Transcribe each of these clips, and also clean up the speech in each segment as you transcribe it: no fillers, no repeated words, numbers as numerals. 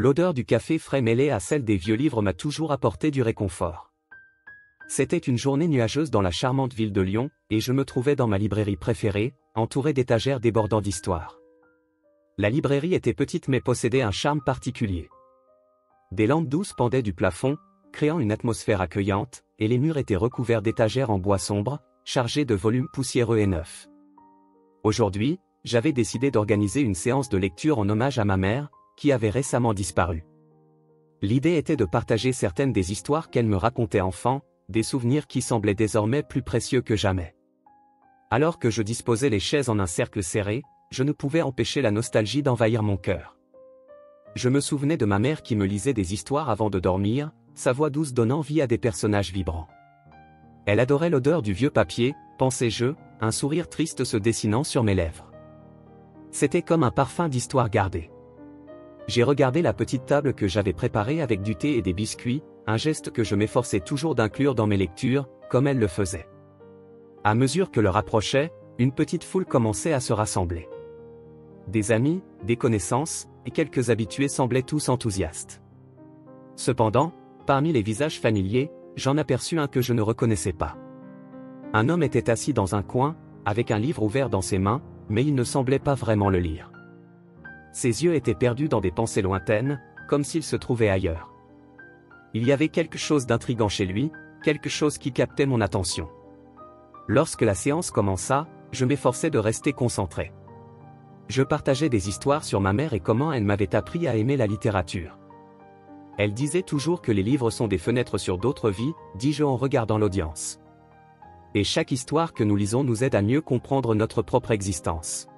L'odeur du café frais mêlée à celle des vieux livres m'a toujours apporté du réconfort. C'était une journée nuageuse dans la charmante ville de Lyon, et je me trouvais dans ma librairie préférée, entourée d'étagères débordant d'histoire. La librairie était petite mais possédait un charme particulier. Des lampes douces pendaient du plafond, créant une atmosphère accueillante, et les murs étaient recouverts d'étagères en bois sombre, chargées de volumes poussiéreux et neufs. Aujourd'hui, j'avais décidé d'organiser une séance de lecture en hommage à ma mère, qui avait récemment disparu. L'idée était de partager certaines des histoires qu'elle me racontait enfant, des souvenirs qui semblaient désormais plus précieux que jamais. Alors que je disposais les chaises en un cercle serré, je ne pouvais empêcher la nostalgie d'envahir mon cœur. Je me souvenais de ma mère qui me lisait des histoires avant de dormir, sa voix douce donnant vie à des personnages vibrants. Elle adorait l'odeur du vieux papier, pensais-je, un sourire triste se dessinant sur mes lèvres. C'était comme un parfum d'histoire gardée. J'ai regardé la petite table que j'avais préparée avec du thé et des biscuits, un geste que je m'efforçais toujours d'inclure dans mes lectures, comme elle le faisait. À mesure que l'heure approchait, une petite foule commençait à se rassembler. Des amis, des connaissances, et quelques habitués semblaient tous enthousiastes. Cependant, parmi les visages familiers, j'en aperçus un que je ne reconnaissais pas. Un homme était assis dans un coin, avec un livre ouvert dans ses mains, mais il ne semblait pas vraiment le lire. Ses yeux étaient perdus dans des pensées lointaines, comme s'il se trouvait ailleurs. Il y avait quelque chose d'intriguant chez lui, quelque chose qui captait mon attention. Lorsque la séance commença, je m'efforçais de rester concentré. Je partageais des histoires sur ma mère et comment elle m'avait appris à aimer la littérature. Elle disait toujours que les livres sont des fenêtres sur d'autres vies, dis-je en regardant l'audience. Et chaque histoire que nous lisons nous aide à mieux comprendre notre propre existence.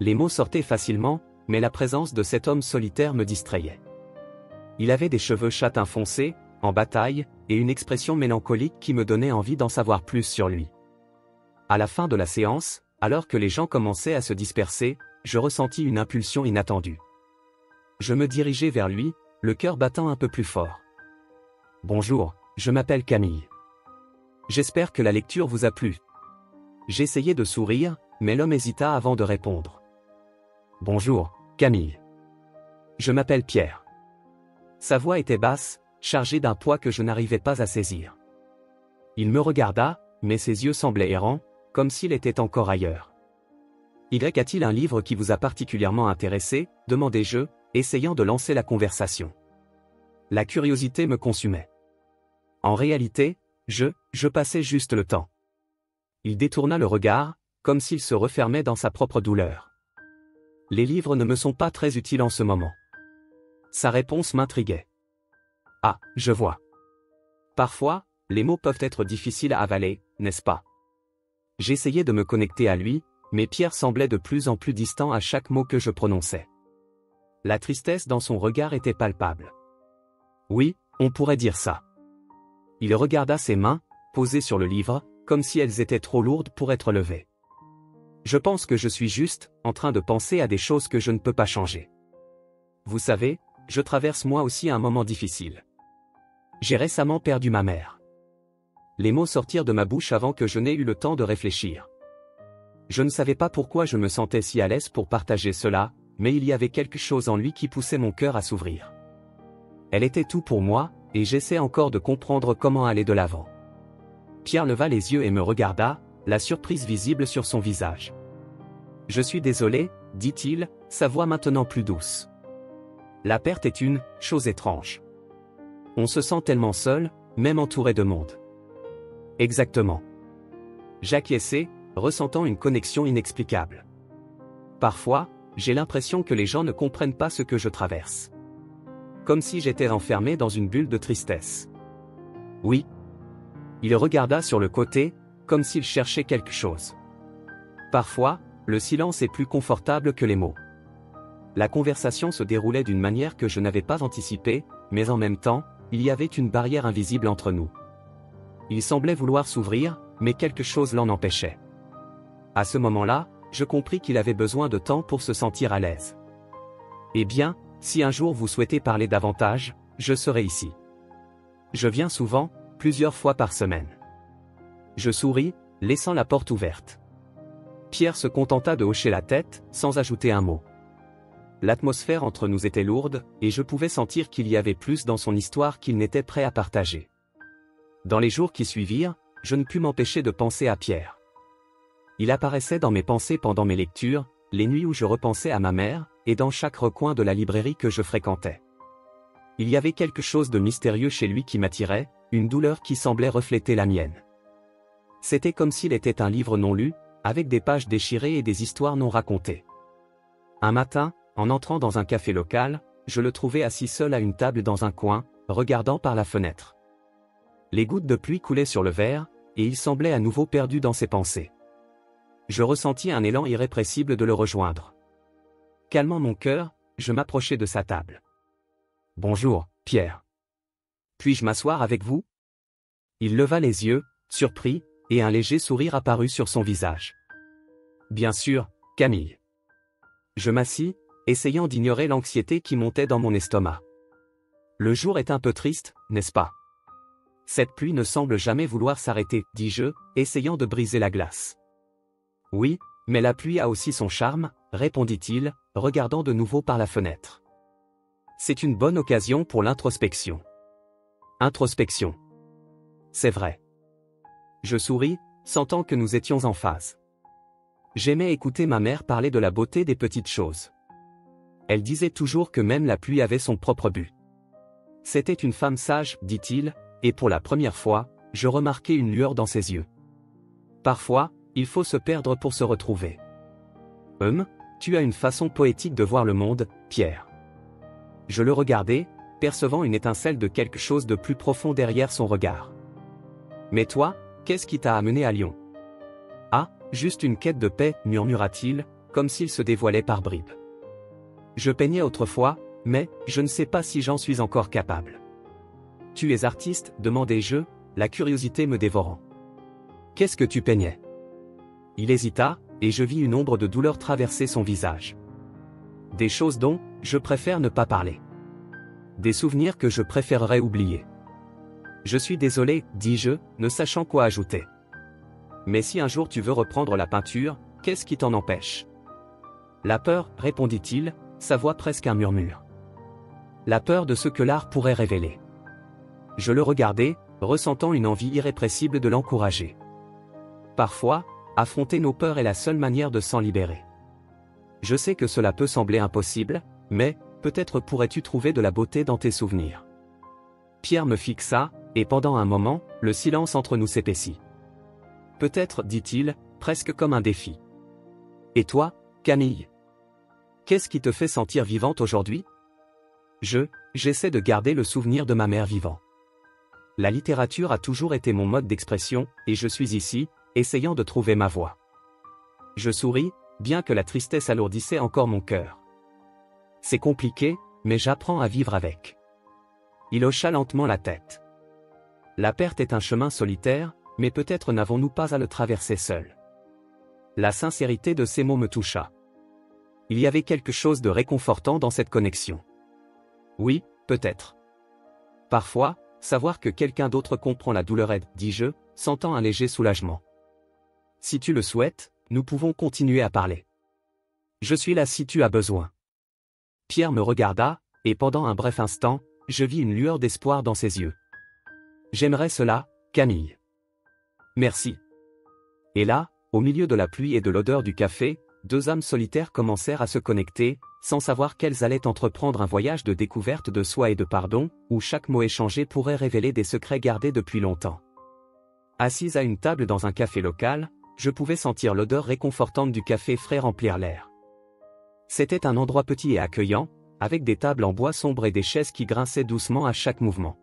Les mots sortaient facilement, mais la présence de cet homme solitaire me distrayait. Il avait des cheveux châtain foncé, en bataille, et une expression mélancolique qui me donnait envie d'en savoir plus sur lui. À la fin de la séance, alors que les gens commençaient à se disperser, je ressentis une impulsion inattendue. Je me dirigeai vers lui, le cœur battant un peu plus fort. « Bonjour, je m'appelle Camille. J'espère que la lecture vous a plu. » J'essayai de sourire, mais l'homme hésita avant de répondre. « Bonjour, Camille. Je m'appelle Pierre. » Sa voix était basse, chargée d'un poids que je n'arrivais pas à saisir. Il me regarda, mais ses yeux semblaient errants, comme s'il était encore ailleurs. « Y a-t-il un livre qui vous a particulièrement intéressé ?» demandai-je, essayant de lancer la conversation. La curiosité me consumait. En réalité, je passais juste le temps. Il détourna le regard, comme s'il se refermait dans sa propre douleur. « Les livres ne me sont pas très utiles en ce moment. » Sa réponse m'intriguait. « Ah, je vois. Parfois, les mots peuvent être difficiles à avaler, n'est-ce pas ?» J'essayais de me connecter à lui, mais Pierre semblait de plus en plus distant à chaque mot que je prononçais. La tristesse dans son regard était palpable. Oui, on pourrait dire ça. Il regarda ses mains, posées sur le livre, comme si elles étaient trop lourdes pour être levées. Je pense que je suis juste, en train de penser à des choses que je ne peux pas changer. Vous savez, je traverse moi aussi un moment difficile. J'ai récemment perdu ma mère. Les mots sortirent de ma bouche avant que je n'aie eu le temps de réfléchir. Je ne savais pas pourquoi je me sentais si à l'aise pour partager cela, mais il y avait quelque chose en lui qui poussait mon cœur à s'ouvrir. Elle était tout pour moi, et j'essaie encore de comprendre comment aller de l'avant. Pierre leva les yeux et me regarda, la surprise visible sur son visage. « Je suis désolé, » dit-il, sa voix maintenant plus douce. « La perte est une chose étrange. On se sent tellement seul, même entouré de monde. » Exactement. J'acquiesçai, ressentant une connexion inexplicable. Parfois, j'ai l'impression que les gens ne comprennent pas ce que je traverse. Comme si j'étais enfermé dans une bulle de tristesse. Oui. Il regarda sur le côté, comme s'il cherchait quelque chose. Parfois, le silence est plus confortable que les mots. La conversation se déroulait d'une manière que je n'avais pas anticipée, mais en même temps, il y avait une barrière invisible entre nous. Il semblait vouloir s'ouvrir, mais quelque chose l'en empêchait. À ce moment-là, je compris qu'il avait besoin de temps pour se sentir à l'aise. Eh bien, si un jour vous souhaitez parler davantage, je serai ici. Je viens souvent, plusieurs fois par semaine. Je souris, laissant la porte ouverte. Pierre se contenta de hocher la tête, sans ajouter un mot. L'atmosphère entre nous était lourde, et je pouvais sentir qu'il y avait plus dans son histoire qu'il n'était prêt à partager. Dans les jours qui suivirent, je ne pus m'empêcher de penser à Pierre. Il apparaissait dans mes pensées pendant mes lectures, les nuits où je repensais à ma mère, et dans chaque recoin de la librairie que je fréquentais. Il y avait quelque chose de mystérieux chez lui qui m'attirait, une douleur qui semblait refléter la mienne. C'était comme s'il était un livre non lu, avec des pages déchirées et des histoires non racontées. Un matin, en entrant dans un café local, je le trouvais assis seul à une table dans un coin, regardant par la fenêtre. Les gouttes de pluie coulaient sur le verre, et il semblait à nouveau perdu dans ses pensées. Je ressentis un élan irrépressible de le rejoindre. Calmant mon cœur, je m'approchai de sa table. « Bonjour, Pierre. Puis-je m'asseoir avec vous ?» Il leva les yeux, surpris, et un léger sourire apparut sur son visage. « Bien sûr, Camille. » Je m'assis, essayant d'ignorer l'anxiété qui montait dans mon estomac. « Le jour est un peu triste, n'est-ce pas ? Cette pluie ne semble jamais vouloir s'arrêter, dis-je, essayant de briser la glace. « Oui, mais la pluie a aussi son charme, » répondit-il, regardant de nouveau par la fenêtre. « C'est une bonne occasion pour l'introspection. » Introspection. C'est vrai. Je souris, sentant que nous étions en phase. J'aimais écouter ma mère parler de la beauté des petites choses. Elle disait toujours que même la pluie avait son propre but. C'était une femme sage, dit-il, et pour la première fois, je remarquai une lueur dans ses yeux. Parfois, il faut se perdre pour se retrouver. Tu as une façon poétique de voir le monde, Pierre. Je le regardais, percevant une étincelle de quelque chose de plus profond derrière son regard. Mais toi, qu'est-ce qui t'a amené à Lyon ? Ah, juste une quête de paix, murmura-t-il, comme s'il se dévoilait par bribes. Je peignais autrefois, mais je ne sais pas si j'en suis encore capable. Tu es artiste, demandai-je, la curiosité me dévorant. Qu'est-ce que tu peignais ? Il hésita, et je vis une ombre de douleur traverser son visage. Des choses dont je préfère ne pas parler. Des souvenirs que je préférerais oublier. Je suis désolé, dis-je, ne sachant quoi ajouter. Mais si un jour tu veux reprendre la peinture, qu'est-ce qui t'en empêche ? La peur, répondit-il, sa voix presque un murmure. La peur de ce que l'art pourrait révéler. Je le regardais, ressentant une envie irrépressible de l'encourager. Parfois, affronter nos peurs est la seule manière de s'en libérer. Je sais que cela peut sembler impossible, mais, peut-être pourrais-tu trouver de la beauté dans tes souvenirs. Pierre me fixa, et pendant un moment, le silence entre nous s'épaissit. Peut-être, dit-il, presque comme un défi. Et toi, Camille ? Qu'est-ce qui te fait sentir vivante aujourd'hui ? J'essaie de garder le souvenir de ma mère vivant. La littérature a toujours été mon mode d'expression, et je suis ici, essayant de trouver ma voie. Je souris, bien que la tristesse alourdissait encore mon cœur. C'est compliqué, mais j'apprends à vivre avec. Il hocha lentement la tête. La perte est un chemin solitaire, mais peut-être n'avons-nous pas à le traverser seul. La sincérité de ces mots me toucha. Il y avait quelque chose de réconfortant dans cette connexion. Oui, peut-être. Parfois, savoir que quelqu'un d'autre comprend la douleur aide, dis-je, sentant un léger soulagement. Si tu le souhaites, nous pouvons continuer à parler. Je suis là si tu as besoin. Pierre me regarda, et pendant un bref instant, je vis une lueur d'espoir dans ses yeux. J'aimerais cela, Camille. Merci. Et là, au milieu de la pluie et de l'odeur du café, deux âmes solitaires commencèrent à se connecter, sans savoir qu'elles allaient entreprendre un voyage de découverte de soi et de pardon, où chaque mot échangé pourrait révéler des secrets gardés depuis longtemps. Assise à une table dans un café local, je pouvais sentir l'odeur réconfortante du café frais remplir l'air. C'était un endroit petit et accueillant, avec des tables en bois sombre et des chaises qui grinçaient doucement à chaque mouvement.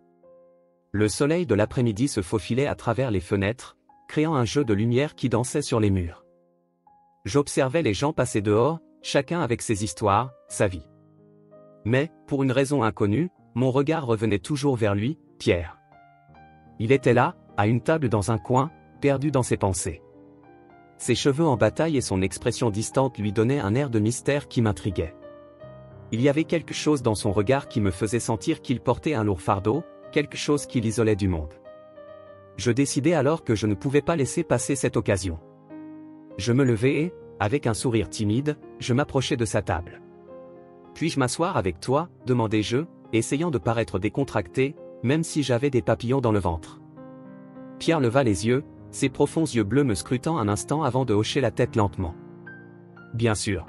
Le soleil de l'après-midi se faufilait à travers les fenêtres, créant un jeu de lumière qui dansait sur les murs. J'observais les gens passer dehors, chacun avec ses histoires, sa vie. Mais, pour une raison inconnue, mon regard revenait toujours vers lui, Pierre. Il était là, à une table dans un coin, perdu dans ses pensées. Ses cheveux en bataille et son expression distante lui donnaient un air de mystère qui m'intriguait. Il y avait quelque chose dans son regard qui me faisait sentir qu'il portait un lourd fardeau, quelque chose qui l'isolait du monde. Je décidai alors que je ne pouvais pas laisser passer cette occasion. Je me levai et, avec un sourire timide, je m'approchai de sa table. Puis-je m'asseoir avec toi, demandai-je, essayant de paraître décontracté, même si j'avais des papillons dans le ventre. Pierre leva les yeux, ses profonds yeux bleus me scrutant un instant avant de hocher la tête lentement. Bien sûr.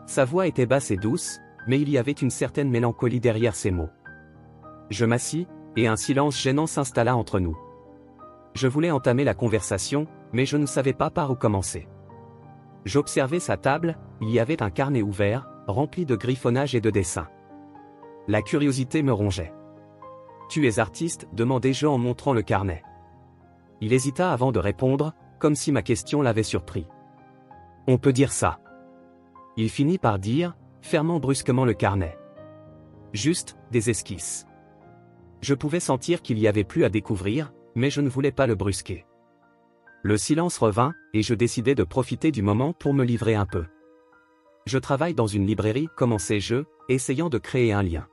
Sa voix était basse et douce, mais il y avait une certaine mélancolie derrière ses mots. Je m'assis, et un silence gênant s'installa entre nous. Je voulais entamer la conversation, mais je ne savais pas par où commencer. J'observais sa table, il y avait un carnet ouvert, rempli de griffonnages et de dessins. La curiosité me rongeait. « Tu es artiste ?» demandai-je en montrant le carnet. Il hésita avant de répondre, comme si ma question l'avait surpris. « On peut dire ça. » Il finit par dire, fermant brusquement le carnet. « Juste, des esquisses. » Je pouvais sentir qu'il y avait plus à découvrir, mais je ne voulais pas le brusquer. Le silence revint, et je décidai de profiter du moment pour me livrer un peu. Je travaille dans une librairie, commençai-je, essayant de créer un lien.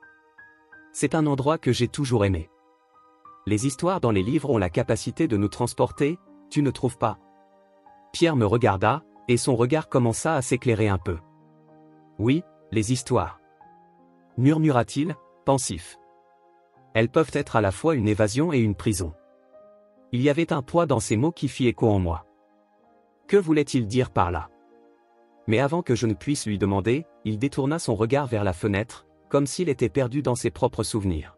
C'est un endroit que j'ai toujours aimé. Les histoires dans les livres ont la capacité de nous transporter, tu ne trouves pas? Pierre me regarda, et son regard commença à s'éclairer un peu. Oui, les histoires. Murmura-t-il, pensif. Elles peuvent être à la fois une évasion et une prison. Il y avait un poids dans ces mots qui fit écho en moi. Que voulait-il dire par là? Mais avant que je ne puisse lui demander, il détourna son regard vers la fenêtre, comme s'il était perdu dans ses propres souvenirs.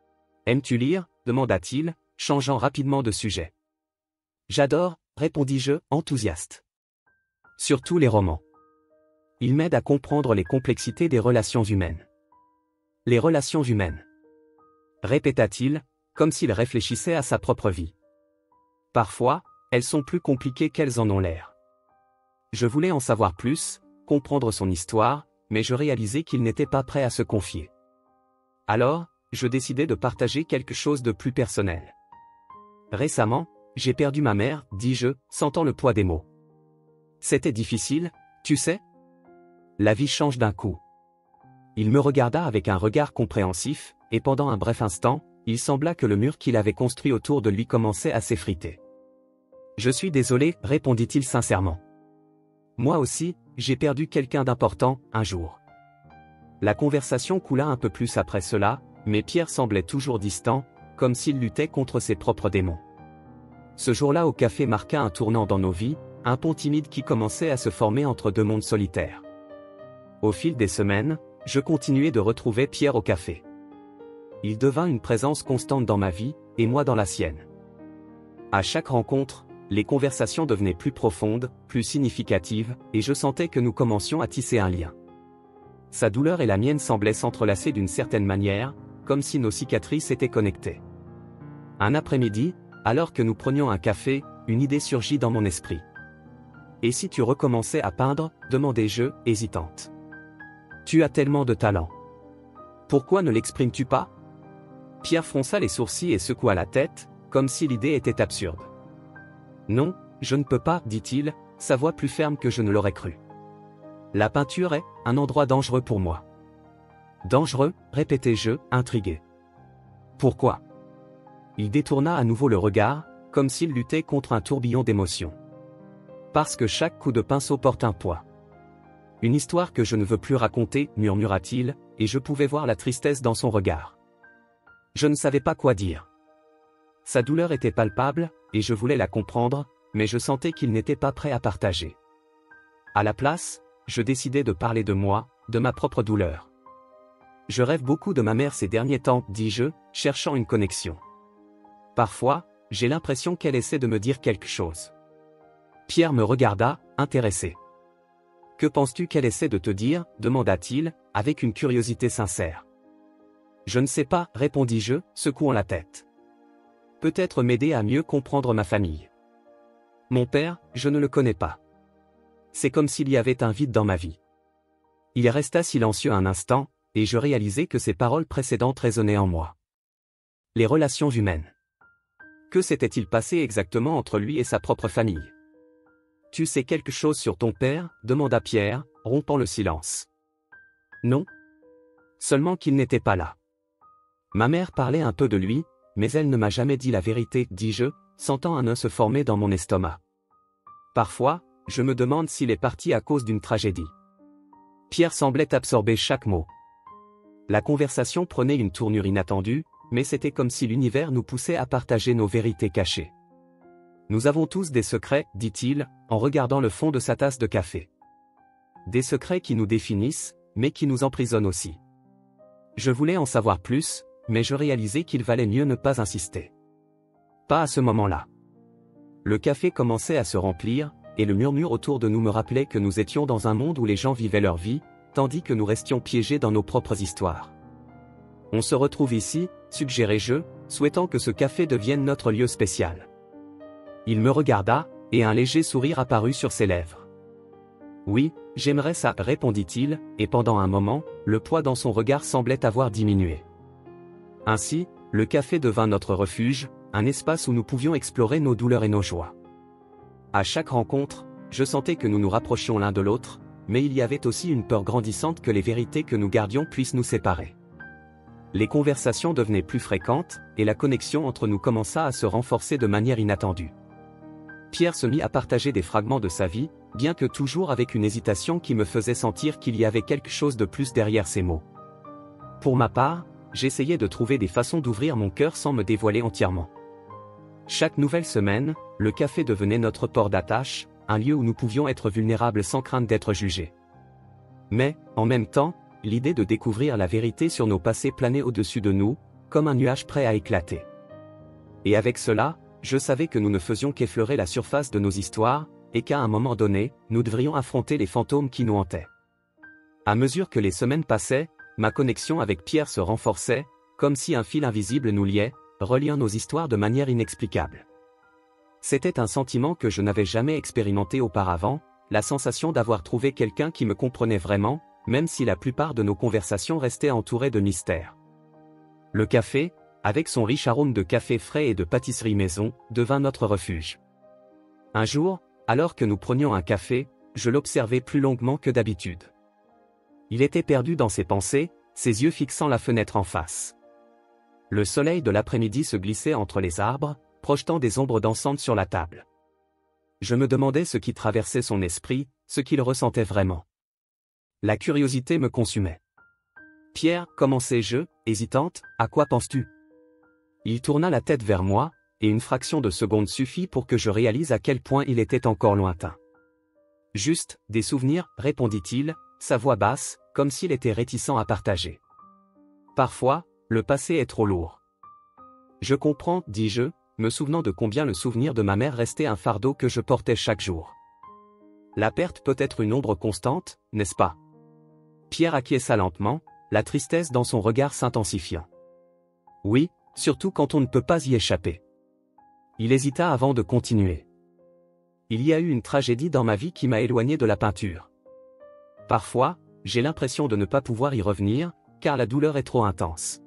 « Aimes-tu lire » demanda-t-il, changeant rapidement de sujet. « J'adore » répondis-je, enthousiaste. « Surtout les romans. Ils m'aident à comprendre les complexités des relations humaines. » « Les relations humaines. » répéta-t-il, comme s'il réfléchissait à sa propre vie. Parfois, elles sont plus compliquées qu'elles en ont l'air. Je voulais en savoir plus, comprendre son histoire, mais je réalisais qu'il n'était pas prêt à se confier. Alors, je décidai de partager quelque chose de plus personnel. Récemment, j'ai perdu ma mère, dis-je, sentant le poids des mots. C'était difficile, tu sais? La vie change d'un coup. Il me regarda avec un regard compréhensif, et pendant un bref instant, il sembla que le mur qu'il avait construit autour de lui commençait à s'effriter. « Je suis désolé, répondit-il sincèrement. Moi aussi, j'ai perdu quelqu'un d'important, un jour. » La conversation coula un peu plus après cela, mais Pierre semblait toujours distant, comme s'il luttait contre ses propres démons. Ce jour-là au café marqua un tournant dans nos vies, un pont timide qui commençait à se former entre deux mondes solitaires. Au fil des semaines, je continuais de retrouver Pierre au café. Il devint une présence constante dans ma vie, et moi dans la sienne. À chaque rencontre, les conversations devenaient plus profondes, plus significatives, et je sentais que nous commencions à tisser un lien. Sa douleur et la mienne semblaient s'entrelacer d'une certaine manière, comme si nos cicatrices étaient connectées. Un après-midi, alors que nous prenions un café, une idée surgit dans mon esprit. « Et si tu recommençais à peindre » demandai-je, hésitante. « Tu as tellement de talent. Pourquoi ne l'exprimes-tu pas » Pierre fronça les sourcils et secoua la tête, comme si l'idée était absurde. « Non, je ne peux pas, dit-il, sa voix plus ferme que je ne l'aurais cru. La peinture est un endroit dangereux pour moi. » Dangereux, répétai-je, intrigué. Pourquoi? Il détourna à nouveau le regard, comme s'il luttait contre un tourbillon d'émotions. Parce que chaque coup de pinceau porte un poids. Une histoire que je ne veux plus raconter, murmura-t-il, et je pouvais voir la tristesse dans son regard. Je ne savais pas quoi dire. Sa douleur était palpable, et je voulais la comprendre, mais je sentais qu'il n'était pas prêt à partager. À la place, je décidai de parler de moi, de ma propre douleur. Je rêve beaucoup de ma mère ces derniers temps, dis-je, cherchant une connexion. Parfois, j'ai l'impression qu'elle essaie de me dire quelque chose. Pierre me regarda, intéressé. « Que penses-tu qu'elle essaie de te dire » demanda-t-il, avec une curiosité sincère. « Je ne sais pas, répondis-je, secouant la tête. Peut-être m'aider à mieux comprendre ma famille. Mon père, je ne le connais pas. C'est comme s'il y avait un vide dans ma vie. » Il resta silencieux un instant, et je réalisai que ses paroles précédentes résonnaient en moi. Les relations humaines. Que s'était-il passé exactement entre lui et sa propre famille? « Tu sais quelque chose sur ton père » demanda Pierre, rompant le silence. « Non. Seulement qu'il n'était pas là. Ma mère parlait un peu de lui, mais elle ne m'a jamais dit la vérité, dis-je, sentant un nœud se former dans mon estomac. Parfois, je me demande s'il est parti à cause d'une tragédie. Pierre semblait absorber chaque mot. La conversation prenait une tournure inattendue, mais c'était comme si l'univers nous poussait à partager nos vérités cachées. Nous avons tous des secrets, dit-il, en regardant le fond de sa tasse de café. Des secrets qui nous définissent, mais qui nous emprisonnent aussi. Je voulais en savoir plus, mais je réalisais qu'il valait mieux ne pas insister. Pas à ce moment-là. Le café commençait à se remplir, et le murmure autour de nous me rappelait que nous étions dans un monde où les gens vivaient leur vie, tandis que nous restions piégés dans nos propres histoires. On se retrouve ici, suggérai-je, souhaitant que ce café devienne notre lieu spécial. Il me regarda, et un léger sourire apparut sur ses lèvres. Oui, j'aimerais ça, répondit-il, et pendant un moment, le poids dans son regard semblait avoir diminué. Ainsi, le café devint notre refuge, un espace où nous pouvions explorer nos douleurs et nos joies. À chaque rencontre, je sentais que nous nous rapprochions l'un de l'autre, mais il y avait aussi une peur grandissante que les vérités que nous gardions puissent nous séparer. Les conversations devenaient plus fréquentes, et la connexion entre nous commença à se renforcer de manière inattendue. Pierre se mit à partager des fragments de sa vie, bien que toujours avec une hésitation qui me faisait sentir qu'il y avait quelque chose de plus derrière ces mots. Pour ma part, j'essayais de trouver des façons d'ouvrir mon cœur sans me dévoiler entièrement. Chaque nouvelle semaine, le café devenait notre port d'attache, un lieu où nous pouvions être vulnérables sans crainte d'être jugés. Mais, en même temps, l'idée de découvrir la vérité sur nos passés planait au-dessus de nous, comme un nuage prêt à éclater. Et avec cela, je savais que nous ne faisions qu'effleurer la surface de nos histoires, et qu'à un moment donné, nous devrions affronter les fantômes qui nous hantaient. À mesure que les semaines passaient, ma connexion avec Pierre se renforçait, comme si un fil invisible nous liait, reliant nos histoires de manière inexplicable. C'était un sentiment que je n'avais jamais expérimenté auparavant, la sensation d'avoir trouvé quelqu'un qui me comprenait vraiment, même si la plupart de nos conversations restaient entourées de mystères. Le café, avec son riche arôme de café frais et de pâtisserie maison, devint notre refuge. Un jour, alors que nous prenions un café, je l'observais plus longuement que d'habitude. Il était perdu dans ses pensées, ses yeux fixant la fenêtre en face. Le soleil de l'après-midi se glissait entre les arbres, projetant des ombres dansantes sur la table. Je me demandais ce qui traversait son esprit, ce qu'il ressentait vraiment. La curiosité me consumait. « Pierre, commençai-je, hésitante, à quoi penses-tu » Il tourna la tête vers moi, et une fraction de seconde suffit pour que je réalise à quel point il était encore lointain. « Juste, des souvenirs, répondit-il, sa voix basse, comme s'il était réticent à partager. « Parfois, le passé est trop lourd. »« Je comprends, dis-je, me souvenant de combien le souvenir de ma mère restait un fardeau que je portais chaque jour. La perte peut être une ombre constante, n'est-ce pas ?» Pierre acquiesça lentement, la tristesse dans son regard s'intensifiant. « Oui, surtout quand on ne peut pas y échapper. » Il hésita avant de continuer. « Il y a eu une tragédie dans ma vie qui m'a éloigné de la peinture. Parfois, j'ai l'impression de ne pas pouvoir y revenir, car la douleur est trop intense. »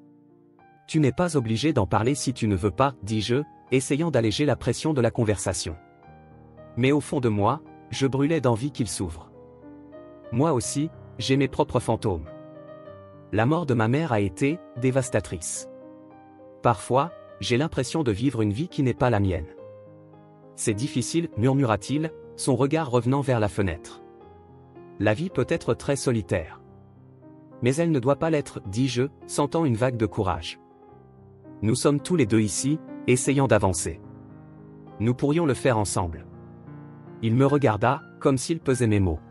« Tu n'es pas obligé d'en parler si tu ne veux pas, dis-je, essayant d'alléger la pression de la conversation. Mais au fond de moi, je brûlais d'envie qu'il s'ouvre. Moi aussi, j'ai mes propres fantômes. La mort de ma mère a été dévastatrice. Parfois, j'ai l'impression de vivre une vie qui n'est pas la mienne. C'est difficile, murmura-t-il, son regard revenant vers la fenêtre. La vie peut être très solitaire. Mais elle ne doit pas l'être, dis-je, sentant une vague de courage. Nous sommes tous les deux ici, essayant d'avancer. Nous pourrions le faire ensemble. Il me regarda, comme s'il pesait mes mots.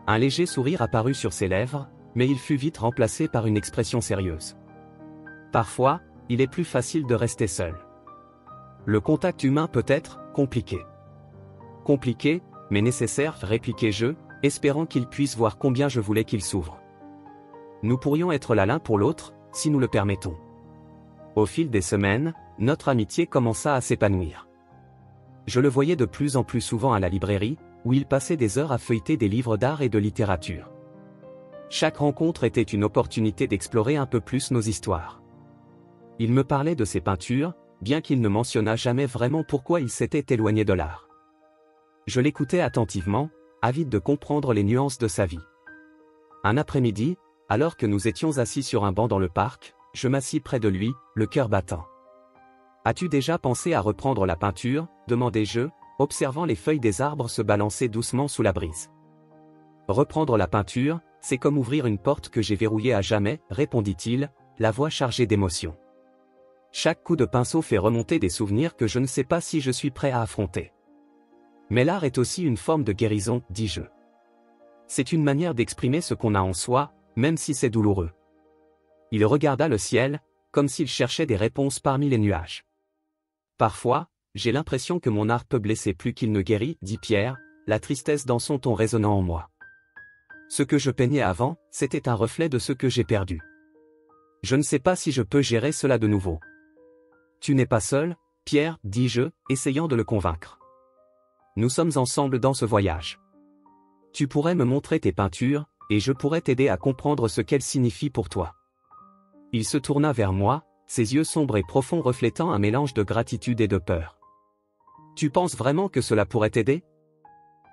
Un léger sourire apparut sur ses lèvres, mais il fut vite remplacé par une expression sérieuse. Parfois, il est plus facile de rester seul. Le contact humain peut être compliqué. Compliqué, mais nécessaire, répliquai-je, espérant qu'il puisse voir combien je voulais qu'il s'ouvre. Nous pourrions être là l'un pour l'autre, si nous le permettons. Au fil des semaines, notre amitié commença à s'épanouir. Je le voyais de plus en plus souvent à la librairie, où il passait des heures à feuilleter des livres d'art et de littérature. Chaque rencontre était une opportunité d'explorer un peu plus nos histoires. Il me parlait de ses peintures, bien qu'il ne mentionnât jamais vraiment pourquoi il s'était éloigné de l'art. Je l'écoutais attentivement, avide de comprendre les nuances de sa vie. Un après-midi, alors que nous étions assis sur un banc dans le parc, je m'assis près de lui, le cœur battant. « As-tu déjà pensé à reprendre la peinture » demandai-je, observant les feuilles des arbres se balancer doucement sous la brise. Reprendre la peinture, c'est comme ouvrir une porte que j'ai verrouillée à jamais, répondit-il, la voix chargée d'émotion. Chaque coup de pinceau fait remonter des souvenirs que je ne sais pas si je suis prêt à affronter. Mais l'art est aussi une forme de guérison, dis-je. C'est une manière d'exprimer ce qu'on a en soi, même si c'est douloureux. Il regarda le ciel, comme s'il cherchait des réponses parmi les nuages. Parfois, j'ai l'impression que mon art peut blesser plus qu'il ne guérit, dit Pierre, la tristesse dans son ton résonnant en moi. Ce que je peignais avant, c'était un reflet de ce que j'ai perdu. Je ne sais pas si je peux gérer cela de nouveau. Tu n'es pas seul, Pierre, dis-je, essayant de le convaincre. Nous sommes ensemble dans ce voyage. Tu pourrais me montrer tes peintures, et je pourrais t'aider à comprendre ce qu'elles signifient pour toi. Il se tourna vers moi, ses yeux sombres et profonds reflétant un mélange de gratitude et de peur. Tu penses vraiment que cela pourrait t'aider?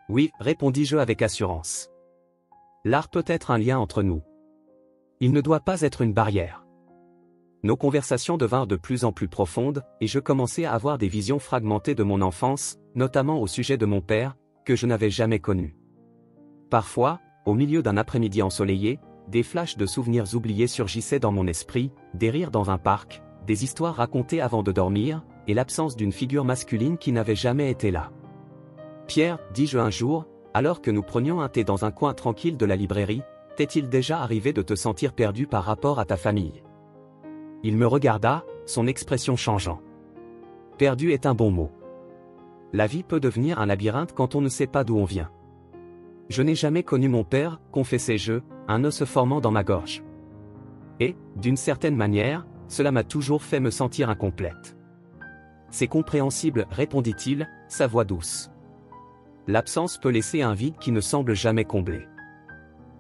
Oui, répondis-je avec assurance. L'art peut être un lien entre nous. Il ne doit pas être une barrière. Nos conversations devinrent de plus en plus profondes, et je commençai à avoir des visions fragmentées de mon enfance, notamment au sujet de mon père, que je n'avais jamais connu. Parfois, au milieu d'un après-midi ensoleillé, des flashs de souvenirs oubliés surgissaient dans mon esprit, des rires dans un parc, des histoires racontées avant de dormir, et l'absence d'une figure masculine qui n'avait jamais été là. Pierre, dis-je un jour, alors que nous prenions un thé dans un coin tranquille de la librairie, t'est-il déjà arrivé de te sentir perdu par rapport à ta famille? Il me regarda, son expression changeant. Perdu est un bon mot. La vie peut devenir un labyrinthe quand on ne sait pas d'où on vient. Je n'ai jamais connu mon père, confessai-je, un nœud se formant dans ma gorge. Et, d'une certaine manière, cela m'a toujours fait me sentir incomplète. C'est compréhensible, répondit-il, sa voix douce. L'absence peut laisser un vide qui ne semble jamais comblé.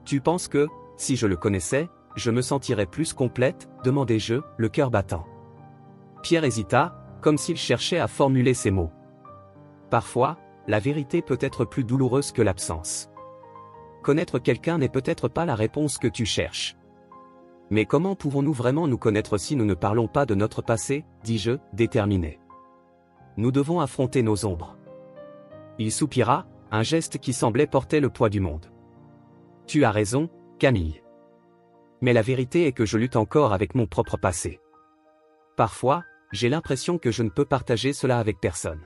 Tu penses que, si je le connaissais, je me sentirais plus complète, demandai-je, le cœur battant. Pierre hésita, comme s'il cherchait à formuler ces mots. Parfois, la vérité peut être plus douloureuse que l'absence. Connaître quelqu'un n'est peut-être pas la réponse que tu cherches. Mais comment pouvons-nous vraiment nous connaître si nous ne parlons pas de notre passé, dis-je, déterminé. Nous devons affronter nos ombres. Il soupira, un geste qui semblait porter le poids du monde. Tu as raison, Camille. Mais la vérité est que je lutte encore avec mon propre passé. Parfois, j'ai l'impression que je ne peux partager cela avec personne.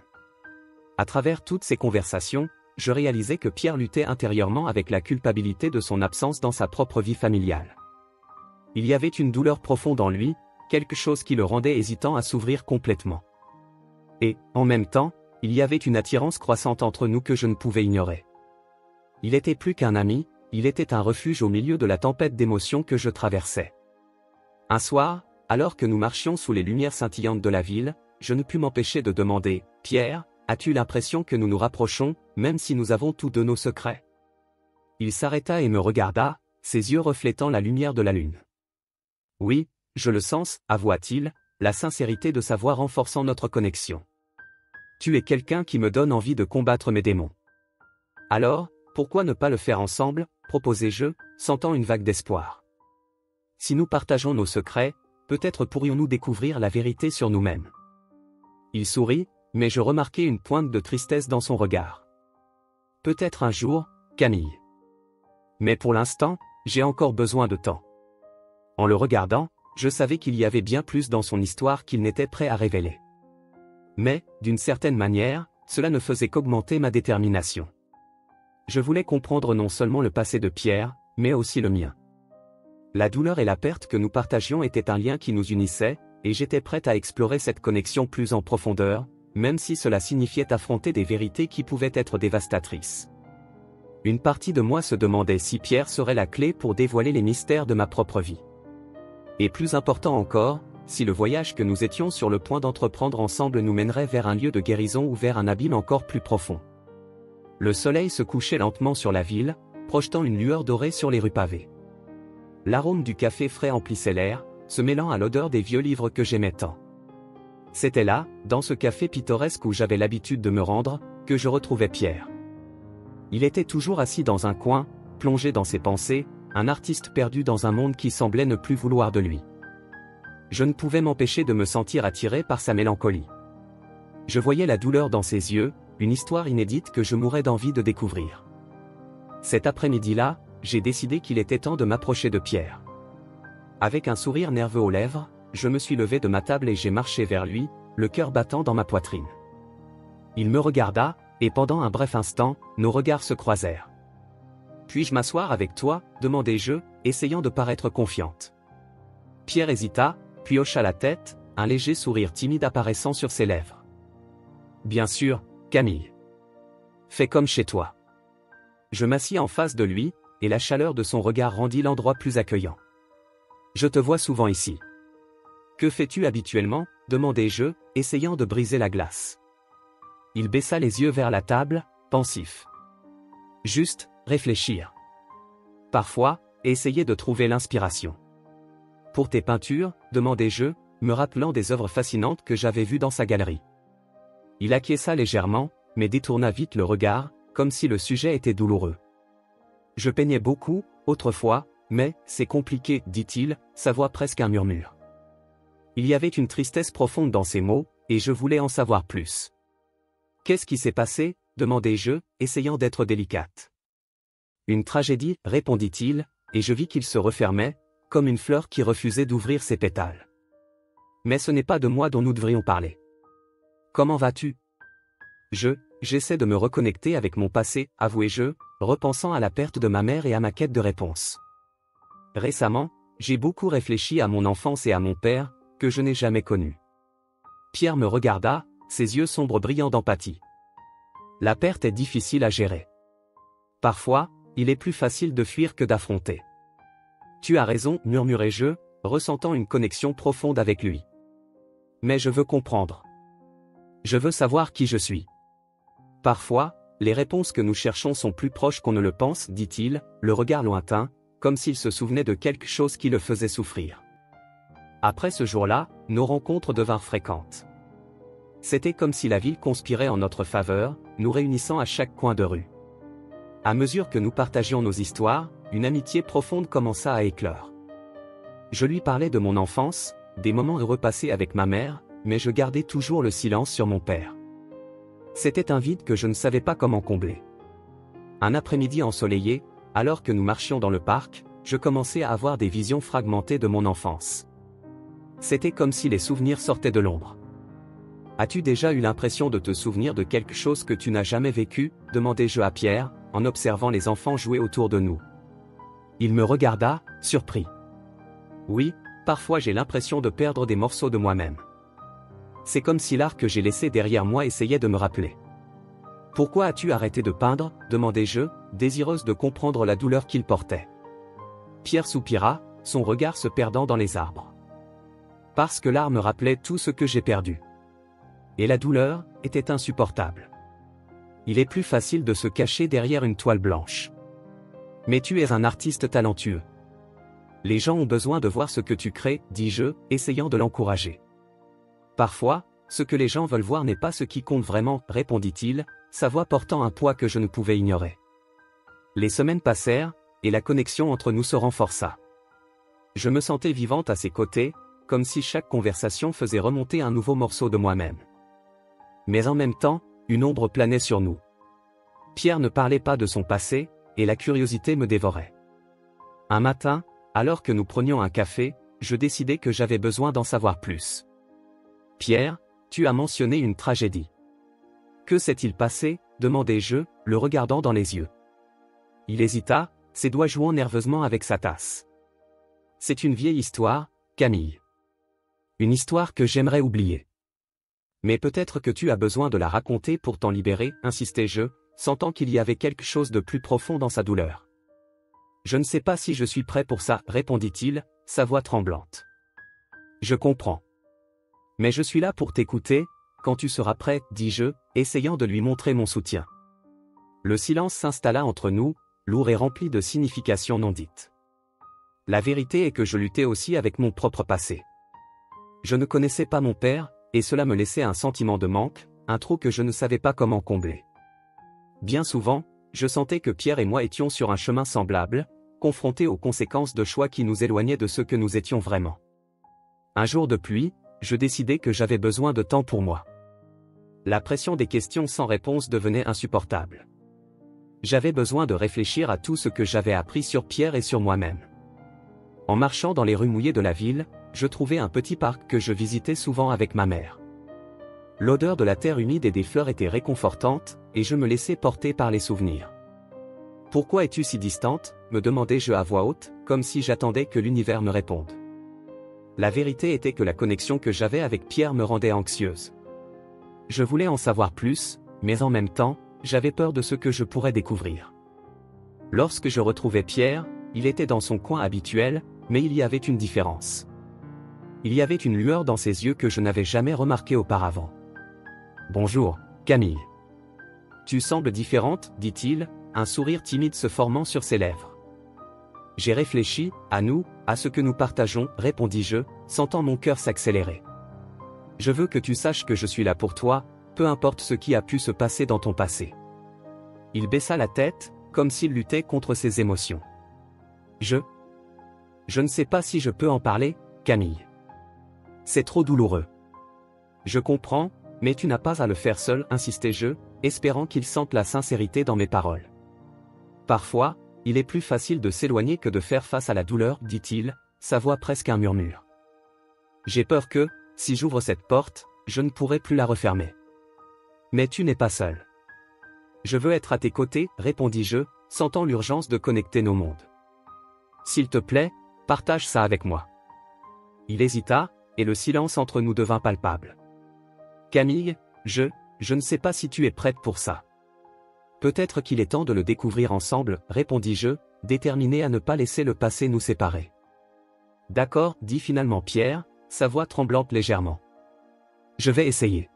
À travers toutes ces conversations, je réalisais que Pierre luttait intérieurement avec la culpabilité de son absence dans sa propre vie familiale. Il y avait une douleur profonde en lui, quelque chose qui le rendait hésitant à s'ouvrir complètement. Et, en même temps, il y avait une attirance croissante entre nous que je ne pouvais ignorer. Il était plus qu'un ami, il était un refuge au milieu de la tempête d'émotions que je traversais. Un soir, alors que nous marchions sous les lumières scintillantes de la ville, je ne pus m'empêcher de demander, « Pierre, as-tu l'impression que nous nous rapprochons, même si nous avons tous deux nos secrets ?» Il s'arrêta et me regarda, ses yeux reflétant la lumière de la lune. « Oui, je le sens, avoua-t-il, la sincérité de sa voix renforçant notre connexion. Tu es quelqu'un qui me donne envie de combattre mes démons. Alors, pourquoi ne pas le faire ensemble, proposai-je, sentant une vague d'espoir. Si nous partageons nos secrets, peut-être pourrions-nous découvrir la vérité sur nous-mêmes. Il sourit, mais je remarquai une pointe de tristesse dans son regard. Peut-être un jour, Camille. Mais pour l'instant, j'ai encore besoin de temps. En le regardant, je savais qu'il y avait bien plus dans son histoire qu'il n'était prêt à révéler. Mais, d'une certaine manière, cela ne faisait qu'augmenter ma détermination. Je voulais comprendre non seulement le passé de Pierre, mais aussi le mien. La douleur et la perte que nous partagions étaient un lien qui nous unissait, et j'étais prête à explorer cette connexion plus en profondeur, même si cela signifiait affronter des vérités qui pouvaient être dévastatrices. Une partie de moi se demandait si Pierre serait la clé pour dévoiler les mystères de ma propre vie. Et plus important encore, si le voyage que nous étions sur le point d'entreprendre ensemble nous mènerait vers un lieu de guérison ou vers un abîme encore plus profond. Le soleil se couchait lentement sur la ville, projetant une lueur dorée sur les rues pavées. L'arôme du café frais emplissait l'air, se mêlant à l'odeur des vieux livres que j'aimais tant. C'était là, dans ce café pittoresque où j'avais l'habitude de me rendre, que je retrouvais Pierre. Il était toujours assis dans un coin, plongé dans ses pensées, un artiste perdu dans un monde qui semblait ne plus vouloir de lui. Je ne pouvais m'empêcher de me sentir attiré par sa mélancolie. Je voyais la douleur dans ses yeux, une histoire inédite que je mourais d'envie de découvrir. Cet après-midi-là, j'ai décidé qu'il était temps de m'approcher de Pierre. Avec un sourire nerveux aux lèvres, je me suis levé de ma table et j'ai marché vers lui, le cœur battant dans ma poitrine. Il me regarda, et pendant un bref instant, nos regards se croisèrent. « Puis-je m'asseoir avec toi ?» demandai-je, essayant de paraître confiante. Pierre hésita, puis hocha la tête, un léger sourire timide apparaissant sur ses lèvres. « Bien sûr, Camille. Fais comme chez toi. » Je m'assis en face de lui, et la chaleur de son regard rendit l'endroit plus accueillant. « Je te vois souvent ici. »« Que fais-tu habituellement ?» demandai-je, essayant de briser la glace. Il baissa les yeux vers la table, pensif. « Juste, réfléchir. Parfois, essayer de trouver l'inspiration. »« Pour tes peintures ?» demandai-je, me rappelant des œuvres fascinantes que j'avais vues dans sa galerie. Il acquiesça légèrement, mais détourna vite le regard, comme si le sujet était douloureux. « Je peignais beaucoup, autrefois, mais, c'est compliqué, dit-il, sa voix presque un murmure. Il y avait une tristesse profonde dans ses mots, et je voulais en savoir plus. « Qu'est-ce qui s'est passé ?» demandai-je, essayant d'être délicate. « Une tragédie, répondit-il, et je vis qu'il se refermait, comme une fleur qui refusait d'ouvrir ses pétales. Mais ce n'est pas de moi dont nous devrions parler. Comment vas-tu ? J'essaie de me reconnecter avec mon passé, avouai-je, repensant à la perte de ma mère et à ma quête de réponse. Récemment, j'ai beaucoup réfléchi à mon enfance et à mon père, que je n'ai jamais connu. Pierre me regarda, ses yeux sombres brillant d'empathie. La perte est difficile à gérer. Parfois, il est plus facile de fuir que d'affronter. Tu as raison, murmurai-je, ressentant une connexion profonde avec lui. Mais je veux comprendre. Je veux savoir qui je suis. Parfois, les réponses que nous cherchons sont plus proches qu'on ne le pense, dit-il, le regard lointain, comme s'il se souvenait de quelque chose qui le faisait souffrir. Après ce jour-là, nos rencontres devinrent fréquentes. C'était comme si la ville conspirait en notre faveur, nous réunissant à chaque coin de rue. À mesure que nous partagions nos histoires, une amitié profonde commença à éclore. Je lui parlais de mon enfance, des moments heureux passés avec ma mère, mais je gardais toujours le silence sur mon père. C'était un vide que je ne savais pas comment combler. Un après-midi ensoleillé, alors que nous marchions dans le parc, je commençais à avoir des visions fragmentées de mon enfance. C'était comme si les souvenirs sortaient de l'ombre. « As-tu déjà eu l'impression de te souvenir de quelque chose que tu n'as jamais vécu ?» demandai-je à Pierre, en observant les enfants jouer autour de nous. Il me regarda, surpris. « Oui, parfois j'ai l'impression de perdre des morceaux de moi-même. C'est comme si l'art que j'ai laissé derrière moi essayait de me rappeler. »« Pourquoi as-tu arrêté de peindre ?» demandai-je, désireuse de comprendre la douleur qu'il portait. Pierre soupira, son regard se perdant dans les arbres. « Parce que l'art me rappelait tout ce que j'ai perdu. Et la douleur était insupportable. Il est plus facile de se cacher derrière une toile blanche. Mais tu es un artiste talentueux. Les gens ont besoin de voir ce que tu crées, dis-je, essayant de l'encourager. Parfois, ce que les gens veulent voir n'est pas ce qui compte vraiment, répondit-il, sa voix portant un poids que je ne pouvais ignorer. Les semaines passèrent, et la connexion entre nous se renforça. Je me sentais vivante à ses côtés, comme si chaque conversation faisait remonter un nouveau morceau de moi-même. Mais en même temps, une ombre planait sur nous. Pierre ne parlait pas de son passé, et la curiosité me dévorait. Un matin, alors que nous prenions un café, je décidai que j'avais besoin d'en savoir plus. « Pierre, tu as mentionné une tragédie. Que s'est-il passé ?» demandai-je, le regardant dans les yeux. Il hésita, ses doigts jouant nerveusement avec sa tasse. « C'est une vieille histoire, Camille. Une histoire que j'aimerais oublier. Mais peut-être que tu as besoin de la raconter pour t'en libérer, insistai-je, sentant qu'il y avait quelque chose de plus profond dans sa douleur. Je ne sais pas si je suis prêt pour ça, répondit-il, sa voix tremblante. Je comprends. Mais je suis là pour t'écouter, quand tu seras prêt, dis-je, essayant de lui montrer mon soutien. Le silence s'installa entre nous, lourd et rempli de significations non dites. La vérité est que je luttais aussi avec mon propre passé. Je ne connaissais pas mon père, et cela me laissait un sentiment de manque, un trou que je ne savais pas comment combler. Bien souvent, je sentais que Pierre et moi étions sur un chemin semblable, confrontés aux conséquences de choix qui nous éloignaient de ce que nous étions vraiment. Un jour de pluie, je décidai que j'avais besoin de temps pour moi. La pression des questions sans réponse devenait insupportable. J'avais besoin de réfléchir à tout ce que j'avais appris sur Pierre et sur moi-même. En marchant dans les rues mouillées de la ville, je trouvais un petit parc que je visitais souvent avec ma mère. L'odeur de la terre humide et des fleurs était réconfortante, et je me laissais porter par les souvenirs. « Pourquoi es-tu si distante ?» me demandais-je à voix haute, comme si j'attendais que l'univers me réponde. La vérité était que la connexion que j'avais avec Pierre me rendait anxieuse. Je voulais en savoir plus, mais en même temps, j'avais peur de ce que je pourrais découvrir. Lorsque je retrouvais Pierre, il était dans son coin habituel, mais il y avait une différence. Il y avait une lueur dans ses yeux que je n'avais jamais remarquée auparavant. « Bonjour, Camille. Tu sembles différente, dit-il, un sourire timide se formant sur ses lèvres. J'ai réfléchi, à nous, à ce que nous partageons, répondis-je, sentant mon cœur s'accélérer. Je veux que tu saches que je suis là pour toi, peu importe ce qui a pu se passer dans ton passé. Il baissa la tête, comme s'il luttait contre ses émotions. Je ne sais pas si je peux en parler, Camille. C'est trop douloureux. Je comprends, mais tu n'as pas à le faire seul, insistai-je, espérant qu'il sente la sincérité dans mes paroles. Parfois, il est plus facile de s'éloigner que de faire face à la douleur, dit-il, sa voix presque un murmure. J'ai peur que, si j'ouvre cette porte, je ne pourrai plus la refermer. Mais tu n'es pas seul. Je veux être à tes côtés, répondis-je, sentant l'urgence de connecter nos mondes. S'il te plaît, partage ça avec moi. Il hésita, et le silence entre nous devint palpable. Camille, je ne sais pas si tu es prête pour ça. Peut-être qu'il est temps de le découvrir ensemble, répondis-je, déterminé à ne pas laisser le passé nous séparer. D'accord, dit finalement Pierre, sa voix tremblante légèrement. Je vais essayer.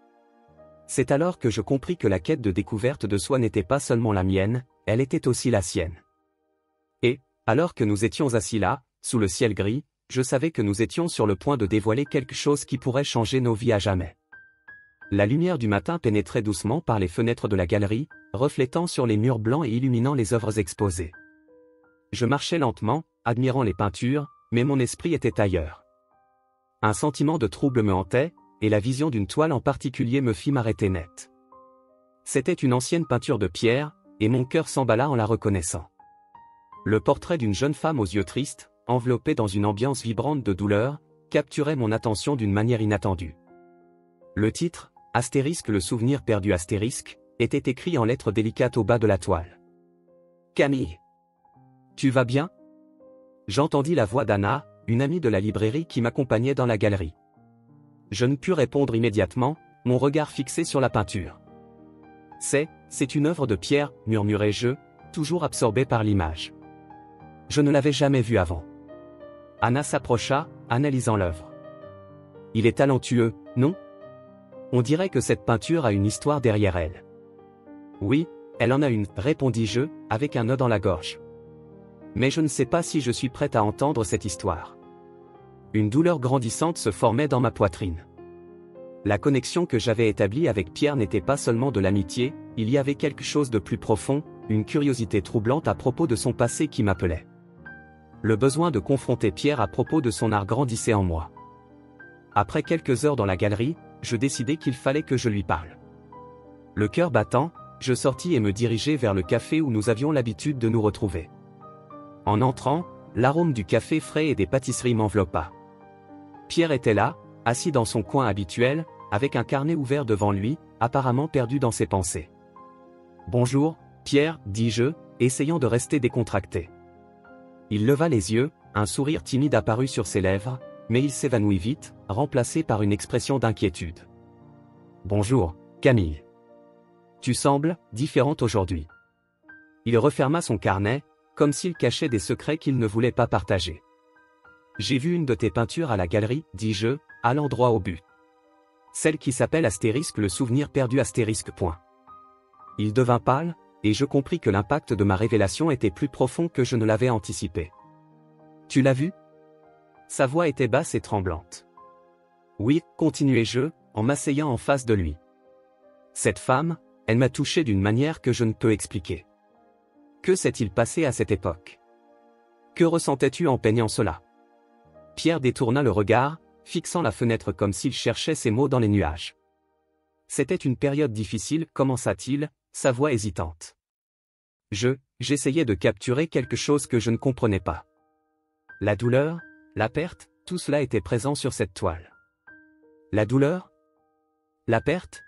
C'est alors que je compris que la quête de découverte de soi n'était pas seulement la mienne, elle était aussi la sienne. Et, alors que nous étions assis là, sous le ciel gris, je savais que nous étions sur le point de dévoiler quelque chose qui pourrait changer nos vies à jamais. La lumière du matin pénétrait doucement par les fenêtres de la galerie, reflétant sur les murs blancs et illuminant les œuvres exposées. Je marchais lentement, admirant les peintures, mais mon esprit était ailleurs. Un sentiment de trouble me hantait, et la vision d'une toile en particulier me fit m'arrêter net. C'était une ancienne peinture de Pierre, et mon cœur s'emballa en la reconnaissant. Le portrait d'une jeune femme aux yeux tristes, enveloppée dans une ambiance vibrante de douleur, capturait mon attention d'une manière inattendue. Le titre, Astérisque le souvenir perdu astérisque, était écrit en lettres délicates au bas de la toile. Camille. Tu vas bien ? J'entendis la voix d'Anna, une amie de la librairie qui m'accompagnait dans la galerie. Je ne pus répondre immédiatement, mon regard fixé sur la peinture. C'est une œuvre de Pierre, murmurai-je, toujours absorbé par l'image. Je ne l'avais jamais vue avant. Anna s'approcha, analysant l'œuvre. Il est talentueux, non ? On dirait que cette peinture a une histoire derrière elle. Oui, elle en a une, répondis-je, avec un nœud dans la gorge. Mais je ne sais pas si je suis prête à entendre cette histoire. Une douleur grandissante se formait dans ma poitrine. La connexion que j'avais établie avec Pierre n'était pas seulement de l'amitié, il y avait quelque chose de plus profond, une curiosité troublante à propos de son passé qui m'appelait. Le besoin de confronter Pierre à propos de son art grandissait en moi. Après quelques heures dans la galerie, je décidai qu'il fallait que je lui parle. Le cœur battant, je sortis et me dirigeai vers le café où nous avions l'habitude de nous retrouver. En entrant, l'arôme du café frais et des pâtisseries m'enveloppa. Pierre était là, assis dans son coin habituel, avec un carnet ouvert devant lui, apparemment perdu dans ses pensées. « Bonjour, Pierre, dis-je, essayant de rester décontracté. Il leva les yeux, un sourire timide apparut sur ses lèvres, mais il s'évanouit vite, remplacé par une expression d'inquiétude. « Bonjour, Camille. Tu sembles différente aujourd'hui. » Il referma son carnet, comme s'il cachait des secrets qu'il ne voulait pas partager. « J'ai vu une de tes peintures à la galerie, dis-je, allant droit au but. Celle qui s'appelle Astérisque le souvenir perdu astérisque. » Il devint pâle, et je compris que l'impact de ma révélation était plus profond que je ne l'avais anticipé. « Tu l'as vue ? » Sa voix était basse et tremblante. « Oui, continuai-je, en m'asseyant en face de lui. Cette femme, elle m'a touché d'une manière que je ne peux expliquer. Que s'est-il passé à cette époque ? Que ressentais-tu en peignant cela ? » Pierre détourna le regard, fixant la fenêtre comme s'il cherchait ses mots dans les nuages. « C'était une période difficile, commença-t-il, sa voix hésitante. J'essayais de capturer quelque chose que je ne comprenais pas. La douleur, la perte, tout cela était présent sur cette toile. La douleur? La perte?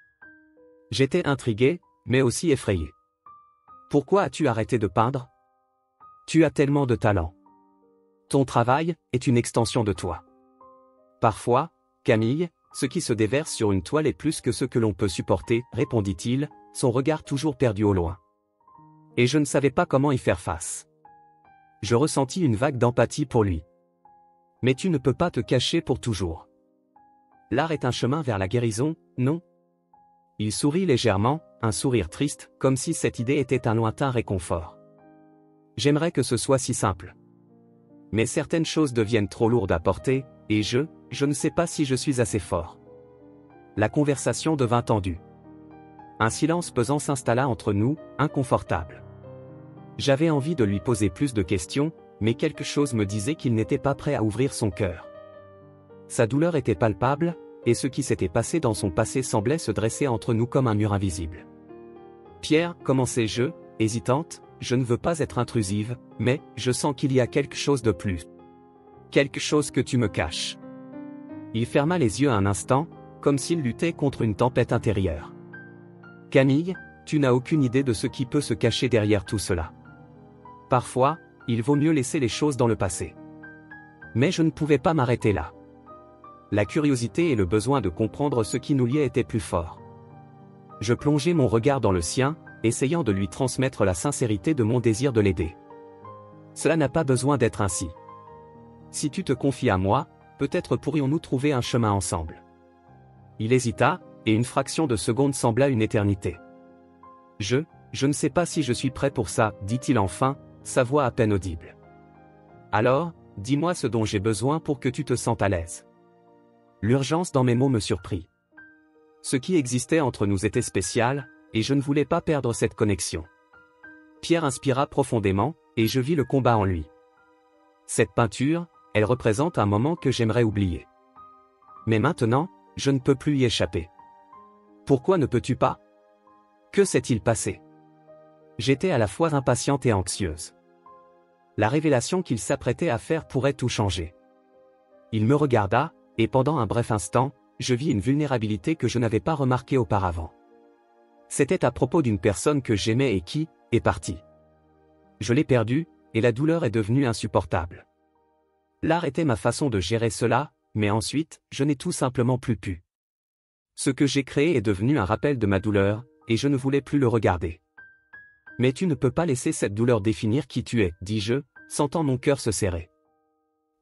J'étais intrigué, mais aussi effrayé. Pourquoi as-tu arrêté de peindre? Tu as tellement de talent. Ton travail est une extension de toi. Parfois, Camille, ce qui se déverse sur une toile est plus que ce que l'on peut supporter, répondit-il, son regard toujours perdu au loin. Et je ne savais pas comment y faire face. Je ressentis une vague d'empathie pour lui. Mais tu ne peux pas te cacher pour toujours. L'art est un chemin vers la guérison, non? Il sourit légèrement, un sourire triste, comme si cette idée était un lointain réconfort. J'aimerais que ce soit si simple. Mais certaines choses deviennent trop lourdes à porter, et je ne sais pas si je suis assez fort. La conversation devint tendue. Un silence pesant s'installa entre nous, inconfortable. J'avais envie de lui poser plus de questions, mais quelque chose me disait qu'il n'était pas prêt à ouvrir son cœur. Sa douleur était palpable, et ce qui s'était passé dans son passé semblait se dresser entre nous comme un mur invisible. Pierre, commençai-je, hésitante, je ne veux pas être intrusive, mais je sens qu'il y a quelque chose de plus. Quelque chose que tu me caches. Il ferma les yeux un instant, comme s'il luttait contre une tempête intérieure. Camille, tu n'as aucune idée de ce qui peut se cacher derrière tout cela. Parfois, il vaut mieux laisser les choses dans le passé. Mais je ne pouvais pas m'arrêter là. La curiosité et le besoin de comprendre ce qui nous liait étaient plus forts. Je plongeai mon regard dans le sien, essayant de lui transmettre la sincérité de mon désir de l'aider. Cela n'a pas besoin d'être ainsi. Si tu te confies à moi, peut-être pourrions-nous trouver un chemin ensemble. Il hésita, et une fraction de seconde sembla une éternité. Je ne sais pas si je suis prêt pour ça, dit-il enfin, sa voix à peine audible. Alors, dis-moi ce dont j'ai besoin pour que tu te sentes à l'aise. L'urgence dans mes mots me surprit. Ce qui existait entre nous était spécial, et je ne voulais pas perdre cette connexion. Pierre inspira profondément, et je vis le combat en lui. Cette peinture, elle représente un moment que j'aimerais oublier. Mais maintenant, je ne peux plus y échapper. Pourquoi ne peux-tu pas? Que s'est-il passé? J'étais à la fois impatiente et anxieuse. La révélation qu'il s'apprêtait à faire pourrait tout changer. Il me regarda, et pendant un bref instant, je vis une vulnérabilité que je n'avais pas remarquée auparavant. C'était à propos d'une personne que j'aimais et qui est partie. Je l'ai perdue, et la douleur est devenue insupportable. L'art était ma façon de gérer cela, mais ensuite, je n'ai tout simplement plus pu. Ce que j'ai créé est devenu un rappel de ma douleur, et je ne voulais plus le regarder. Mais tu ne peux pas laisser cette douleur définir qui tu es, dis-je, sentant mon cœur se serrer.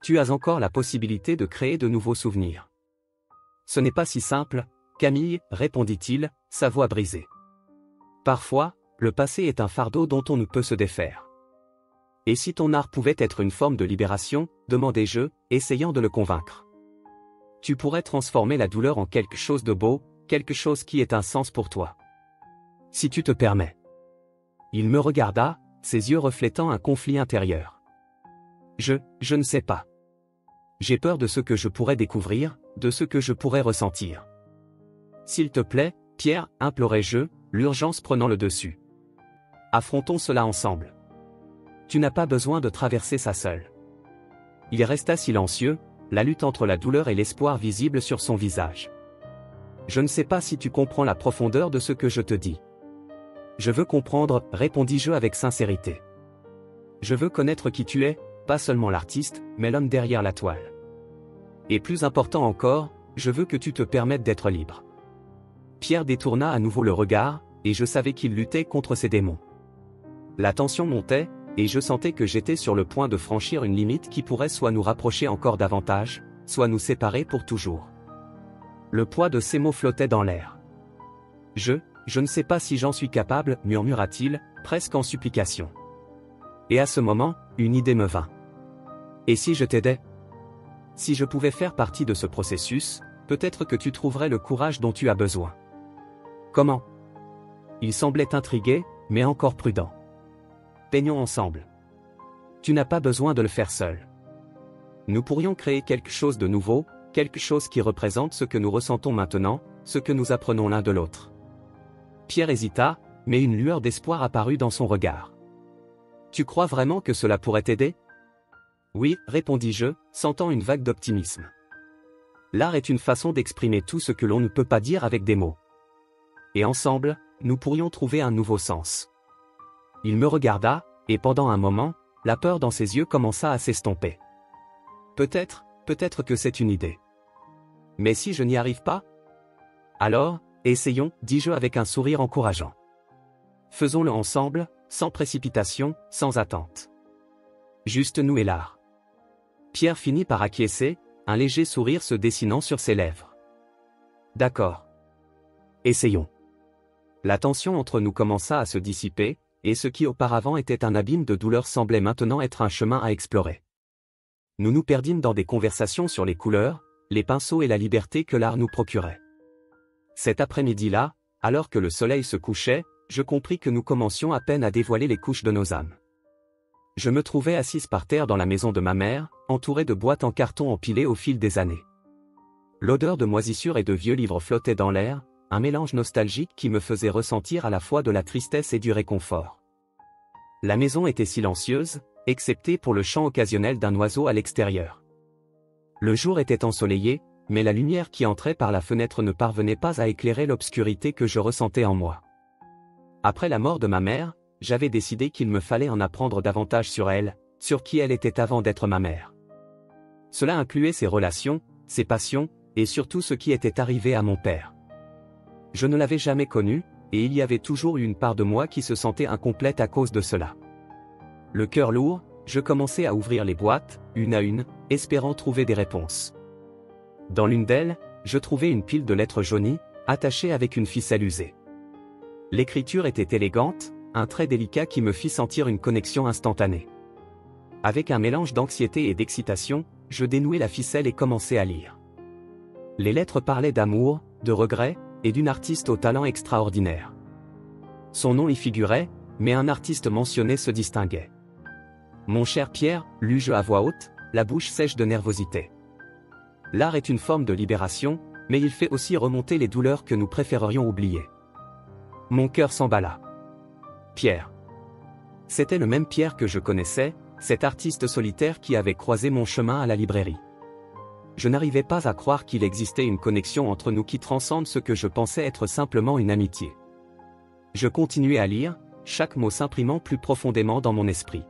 Tu as encore la possibilité de créer de nouveaux souvenirs. Ce n'est pas si simple, Camille, répondit-il, sa voix brisée. Parfois, le passé est un fardeau dont on ne peut se défaire. Et si ton art pouvait être une forme de libération, demandai-je, essayant de le convaincre. Tu pourrais transformer la douleur en quelque chose de beau, quelque chose qui ait un sens pour toi. Si tu te permets. Il me regarda, ses yeux reflétant un conflit intérieur. Je ne sais pas. J'ai peur de ce que je pourrais découvrir, de ce que je pourrais ressentir. S'il te plaît, Pierre, implorai-je, l'urgence prenant le dessus. Affrontons cela ensemble. Tu n'as pas besoin de traverser ça seul. Il resta silencieux, la lutte entre la douleur et l'espoir visible sur son visage. Je ne sais pas si tu comprends la profondeur de ce que je te dis. Je veux comprendre, répondis-je avec sincérité. Je veux connaître qui tu es, pas seulement l'artiste, mais l'homme derrière la toile. Et plus important encore, je veux que tu te permettes d'être libre. Pierre détourna à nouveau le regard, et je savais qu'il luttait contre ses démons. La tension montait, et je sentais que j'étais sur le point de franchir une limite qui pourrait soit nous rapprocher encore davantage, soit nous séparer pour toujours. Le poids de ces mots flottait dans l'air. Je ne sais pas si j'en suis capable, murmura-t-il, presque en supplication. Et à ce moment, une idée me vint. Et si je t'aidais? Si je pouvais faire partie de ce processus, peut-être que tu trouverais le courage dont tu as besoin. Comment? Il semblait intrigué, mais encore prudent. Peignons ensemble. Tu n'as pas besoin de le faire seul. Nous pourrions créer quelque chose de nouveau, quelque chose qui représente ce que nous ressentons maintenant, ce que nous apprenons l'un de l'autre. Pierre hésita, mais une lueur d'espoir apparut dans son regard. Tu crois vraiment que cela pourrait t'aider? Oui, répondis-je, sentant une vague d'optimisme. L'art est une façon d'exprimer tout ce que l'on ne peut pas dire avec des mots. Et ensemble, nous pourrions trouver un nouveau sens. Il me regarda, et pendant un moment, la peur dans ses yeux commença à s'estomper. Peut-être que c'est une idée. Mais si je n'y arrive pas? Alors, essayons, dis-je avec un sourire encourageant. Faisons-le ensemble, sans précipitation, sans attente. Juste nous et l'art. Pierre finit par acquiescer, un léger sourire se dessinant sur ses lèvres. D'accord. Essayons. La tension entre nous commença à se dissiper, et ce qui auparavant était un abîme de douleur semblait maintenant être un chemin à explorer. Nous nous perdîmes dans des conversations sur les couleurs, les pinceaux et la liberté que l'art nous procurait. Cet après-midi-là, alors que le soleil se couchait, je compris que nous commencions à peine à dévoiler les couches de nos âmes. Je me trouvais assise par terre dans la maison de ma mère, entourée de boîtes en carton empilées au fil des années. L'odeur de moisissure et de vieux livres flottait dans l'air, un mélange nostalgique qui me faisait ressentir à la fois de la tristesse et du réconfort. La maison était silencieuse, excepté pour le chant occasionnel d'un oiseau à l'extérieur. Le jour était ensoleillé, mais la lumière qui entrait par la fenêtre ne parvenait pas à éclairer l'obscurité que je ressentais en moi. Après la mort de ma mère, j'avais décidé qu'il me fallait en apprendre davantage sur elle, sur qui elle était avant d'être ma mère. Cela incluait ses relations, ses passions, et surtout ce qui était arrivé à mon père. Je ne l'avais jamais connu, et il y avait toujours eu une part de moi qui se sentait incomplète à cause de cela. Le cœur lourd, je commençais à ouvrir les boîtes, une à une, espérant trouver des réponses. Dans l'une d'elles, je trouvais une pile de lettres jaunies, attachées avec une ficelle usée. L'écriture était élégante, un trait délicat qui me fit sentir une connexion instantanée. Avec un mélange d'anxiété et d'excitation, je dénouai la ficelle et commençai à lire. Les lettres parlaient d'amour, de regret, et d'une artiste au talent extraordinaire. Son nom y figurait, mais un artiste mentionné se distinguait. Mon cher Pierre, lus-je à voix haute, la bouche sèche de nervosité. L'art est une forme de libération, mais il fait aussi remonter les douleurs que nous préférerions oublier. Mon cœur s'emballa. Pierre. C'était le même Pierre que je connaissais, cet artiste solitaire qui avait croisé mon chemin à la librairie. Je n'arrivais pas à croire qu'il existait une connexion entre nous qui transcende ce que je pensais être simplement une amitié. Je continuais à lire, chaque mot s'imprimant plus profondément dans mon esprit.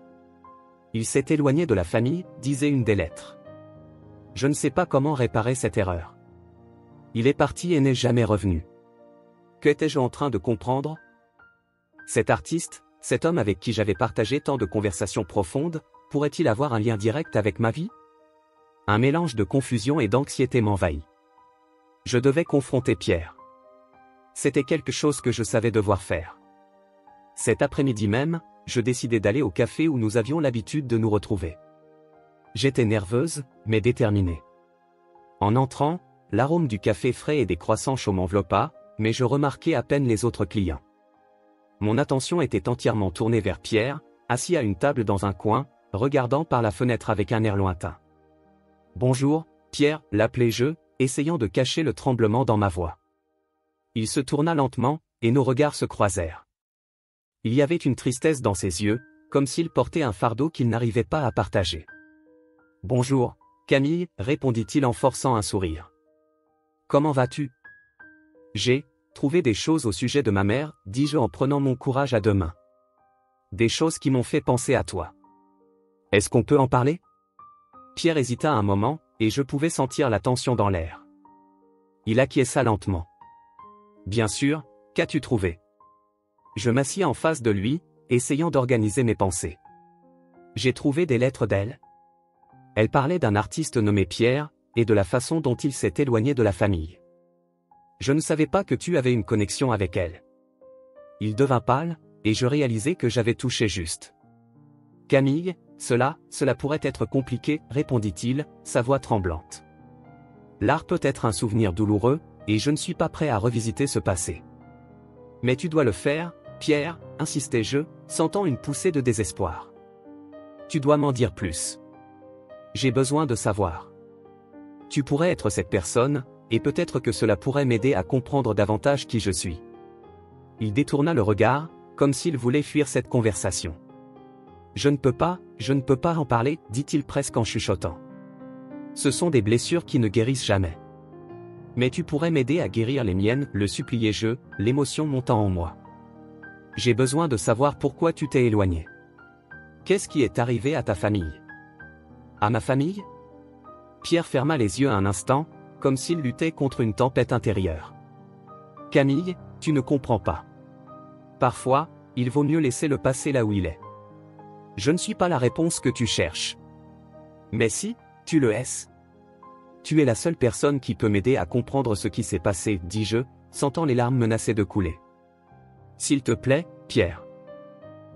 Il s'est éloigné de la famille, disait une des lettres. Je ne sais pas comment réparer cette erreur. Il est parti et n'est jamais revenu. Qu'étais-je en train de comprendre? Cet artiste, cet homme avec qui j'avais partagé tant de conversations profondes, pourrait-il avoir un lien direct avec ma vie? Un mélange de confusion et d'anxiété m'envahit. Je devais confronter Pierre. C'était quelque chose que je savais devoir faire. Cet après-midi même, je décidai d'aller au café où nous avions l'habitude de nous retrouver. J'étais nerveuse, mais déterminée. En entrant, l'arôme du café frais et des croissants chauds m'enveloppa, mais je remarquai à peine les autres clients. Mon attention était entièrement tournée vers Pierre, assis à une table dans un coin, regardant par la fenêtre avec un air lointain. « Bonjour, Pierre » l'appelai-je, essayant de cacher le tremblement dans ma voix. Il se tourna lentement, et nos regards se croisèrent. Il y avait une tristesse dans ses yeux, comme s'il portait un fardeau qu'il n'arrivait pas à partager. « Bonjour, Camille » répondit-il en forçant un sourire. « Comment vas-tu » ? « J'ai trouvé des choses au sujet de ma mère, dis-je en prenant mon courage à deux mains. Des choses qui m'ont fait penser à toi. Est-ce qu'on peut en parler ? Pierre hésita un moment, et je pouvais sentir la tension dans l'air. Il acquiesça lentement. Bien sûr, qu'as-tu trouvé ? Je m'assis en face de lui, essayant d'organiser mes pensées. J'ai trouvé des lettres d'elle. Elle parlait d'un artiste nommé Pierre, et de la façon dont il s'est éloigné de la famille. Je ne savais pas que tu avais une connexion avec elle. Il devint pâle, et je réalisai que j'avais touché juste. Camille, cela pourrait être compliqué, répondit-il, sa voix tremblante. L'art peut être un souvenir douloureux, et je ne suis pas prêt à revisiter ce passé. Mais tu dois le faire, Pierre, insistai-je, sentant une poussée de désespoir. Tu dois m'en dire plus. J'ai besoin de savoir. Tu pourrais être cette personne, et peut-être que cela pourrait m'aider à comprendre davantage qui je suis. Il détourna le regard, comme s'il voulait fuir cette conversation. Je ne peux pas en parler, dit-il presque en chuchotant. Ce sont des blessures qui ne guérissent jamais. Mais tu pourrais m'aider à guérir les miennes, le suppliai-je, l'émotion montant en moi. J'ai besoin de savoir pourquoi tu t'es éloigné. Qu'est-ce qui est arrivé à ta famille? À ma famille? Pierre ferma les yeux un instant, comme s'il luttait contre une tempête intérieure. Camille, tu ne comprends pas. Parfois, il vaut mieux laisser le passé là où il est. Je ne suis pas la réponse que tu cherches. Mais si, tu le es. Tu es la seule personne qui peut m'aider à comprendre ce qui s'est passé, dis-je, sentant les larmes menacer de couler. S'il te plaît, Pierre.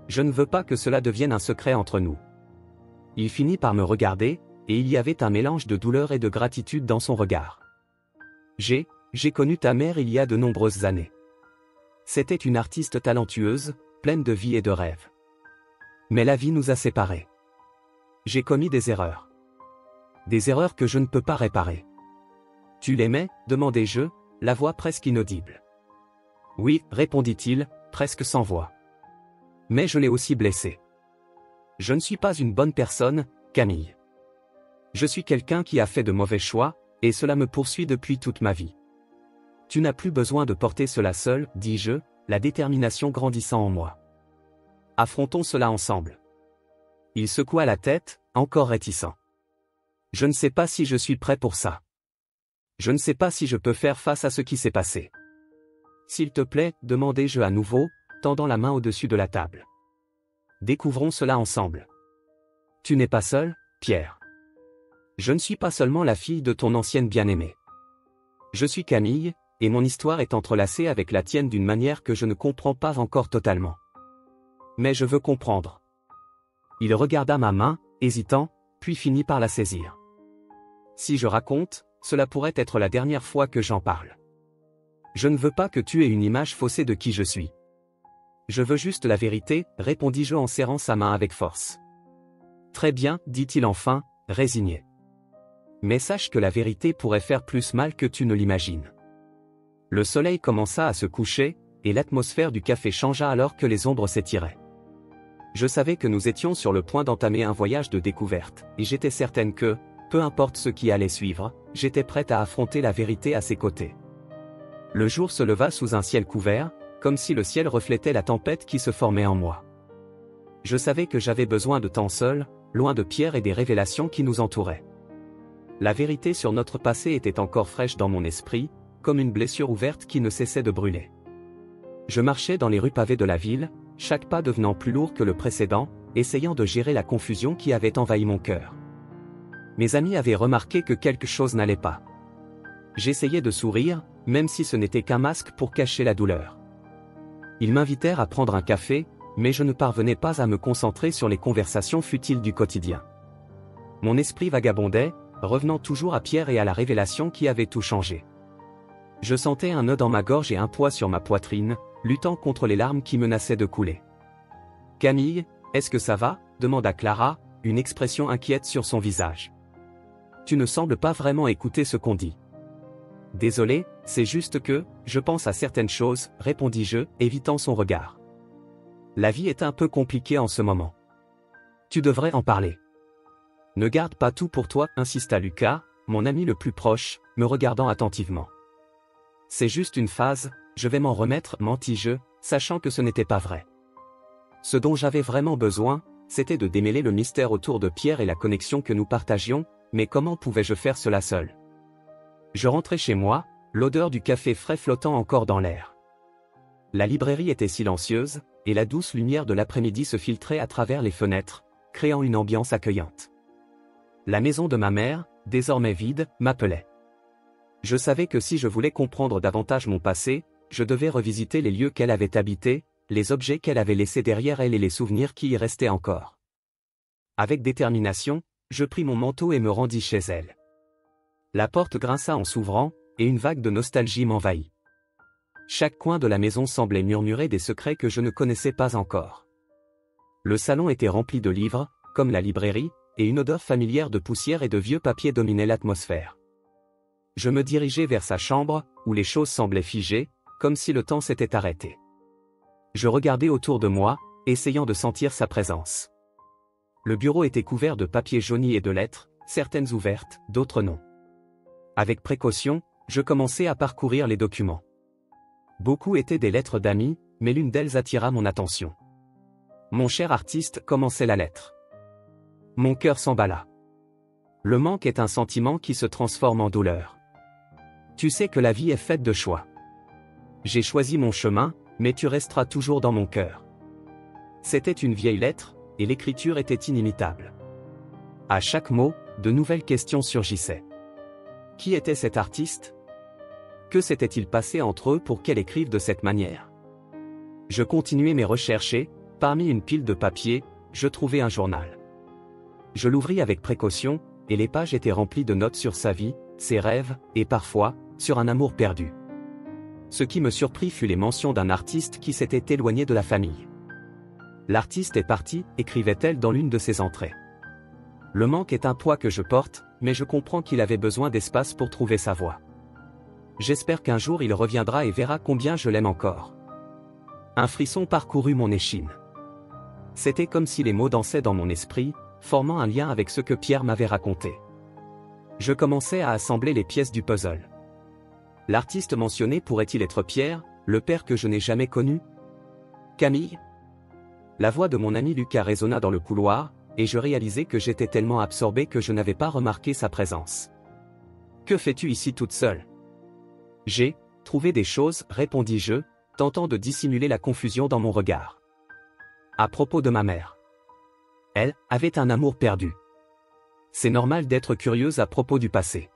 Je ne veux pas que cela devienne un secret entre nous. Il finit par me regarder, et il y avait un mélange de douleur et de gratitude dans son regard. J'ai connu ta mère il y a de nombreuses années. C'était une artiste talentueuse, pleine de vie et de rêves. Mais la vie nous a séparés. J'ai commis des erreurs. Des erreurs que je ne peux pas réparer. Tu l'aimais, demandai-je, la voix presque inaudible. Oui, répondit-il, presque sans voix. Mais je l'ai aussi blessé. Je ne suis pas une bonne personne, Camille. Je suis quelqu'un qui a fait de mauvais choix, et cela me poursuit depuis toute ma vie. Tu n'as plus besoin de porter cela seul, dis-je, la détermination grandissant en moi. Affrontons cela ensemble. Il secoua la tête, encore réticent. Je ne sais pas si je suis prêt pour ça. Je ne sais pas si je peux faire face à ce qui s'est passé. S'il te plaît, demandai-je à nouveau, tendant la main au-dessus de la table. Découvrons cela ensemble. Tu n'es pas seul, Pierre. Je ne suis pas seulement la fille de ton ancienne bien-aimée. Je suis Camille, et mon histoire est entrelacée avec la tienne d'une manière que je ne comprends pas encore totalement. Mais je veux comprendre. Il regarda ma main, hésitant, puis finit par la saisir. Si je raconte, cela pourrait être la dernière fois que j'en parle. Je ne veux pas que tu aies une image faussée de qui je suis. Je veux juste la vérité, répondis-je en serrant sa main avec force. Très bien, dit-il enfin, résigné. Mais sache que la vérité pourrait faire plus mal que tu ne l'imagines. Le soleil commença à se coucher, et l'atmosphère du café changea alors que les ombres s'étiraient. Je savais que nous étions sur le point d'entamer un voyage de découverte, et j'étais certaine que, peu importe ce qui allait suivre, j'étais prête à affronter la vérité à ses côtés. Le jour se leva sous un ciel couvert, comme si le ciel reflétait la tempête qui se formait en moi. Je savais que j'avais besoin de temps seul, loin de Pierre et des révélations qui nous entouraient. La vérité sur notre passé était encore fraîche dans mon esprit, comme une blessure ouverte qui ne cessait de brûler. Je marchais dans les rues pavées de la ville, chaque pas devenant plus lourd que le précédent, essayant de gérer la confusion qui avait envahi mon cœur. Mes amis avaient remarqué que quelque chose n'allait pas. J'essayais de sourire, même si ce n'était qu'un masque pour cacher la douleur. Ils m'invitèrent à prendre un café, mais je ne parvenais pas à me concentrer sur les conversations futiles du quotidien. Mon esprit vagabondait, revenant toujours à Pierre et à la révélation qui avait tout changé. Je sentais un nœud dans ma gorge et un poids sur ma poitrine, luttant contre les larmes qui menaçaient de couler. « Camille, est-ce que ça va ?» demanda Clara, une expression inquiète sur son visage. « Tu ne sembles pas vraiment écouter ce qu'on dit. » « Désolé, c'est juste que, je pense à certaines choses, répondis-je, évitant son regard. La vie est un peu compliquée en ce moment. Tu devrais en parler. Ne garde pas tout pour toi, insista Lucas, mon ami le plus proche, me regardant attentivement. C'est juste une phase, je vais m'en remettre, mentis-je, sachant que ce n'était pas vrai. Ce dont j'avais vraiment besoin, c'était de démêler le mystère autour de Pierre et la connexion que nous partagions, mais comment pouvais-je faire cela seul? Je rentrais chez moi, l'odeur du café frais flottant encore dans l'air. La librairie était silencieuse, et la douce lumière de l'après-midi se filtrait à travers les fenêtres, créant une ambiance accueillante. La maison de ma mère, désormais vide, m'appelait. Je savais que si je voulais comprendre davantage mon passé, je devais revisiter les lieux qu'elle avait habités, les objets qu'elle avait laissés derrière elle et les souvenirs qui y restaient encore. Avec détermination, je pris mon manteau et me rendis chez elle. La porte grinça en s'ouvrant, et une vague de nostalgie m'envahit. Chaque coin de la maison semblait murmurer des secrets que je ne connaissais pas encore. Le salon était rempli de livres, comme la librairie, et une odeur familière de poussière et de vieux papiers dominait l'atmosphère. Je me dirigeais vers sa chambre, où les choses semblaient figées, comme si le temps s'était arrêté. Je regardais autour de moi, essayant de sentir sa présence. Le bureau était couvert de papier jauni et de lettres, certaines ouvertes, d'autres non. Avec précaution, je commençai à parcourir les documents. Beaucoup étaient des lettres d'amis, mais l'une d'elles attira mon attention. Mon cher artiste, commençait la lettre. Mon cœur s'emballa. Le manque est un sentiment qui se transforme en douleur. Tu sais que la vie est faite de choix. J'ai choisi mon chemin, mais tu resteras toujours dans mon cœur. C'était une vieille lettre, et l'écriture était inimitable. À chaque mot, de nouvelles questions surgissaient. Qui était cet artiste? Que s'était-il passé entre eux pour qu'elle écrive de cette manière? Je continuai mes recherches et, parmi une pile de papier, je trouvai un journal. Je l'ouvris avec précaution, et les pages étaient remplies de notes sur sa vie, ses rêves, et parfois, sur un amour perdu. Ce qui me surprit fut les mentions d'un artiste qui s'était éloigné de la famille. L'artiste est parti, écrivait-elle dans l'une de ses entrées. Le manque est un poids que je porte, mais je comprends qu'il avait besoin d'espace pour trouver sa voie. J'espère qu'un jour il reviendra et verra combien je l'aime encore. Un frisson parcourut mon échine. C'était comme si les mots dansaient dans mon esprit, formant un lien avec ce que Pierre m'avait raconté. Je commençais à assembler les pièces du puzzle. L'artiste mentionné pourrait-il être Pierre, le père que je n'ai jamais connu? Camille? La voix de mon ami Lucas résonna dans le couloir, et je réalisai que j'étais tellement absorbé que je n'avais pas remarqué sa présence. Que fais-tu ici toute seule? J'ai trouvé des choses, répondis-je, tentant de dissimuler la confusion dans mon regard. À propos de ma mère. Elle avait un amour perdu. C'est normal d'être curieuse à propos du passé.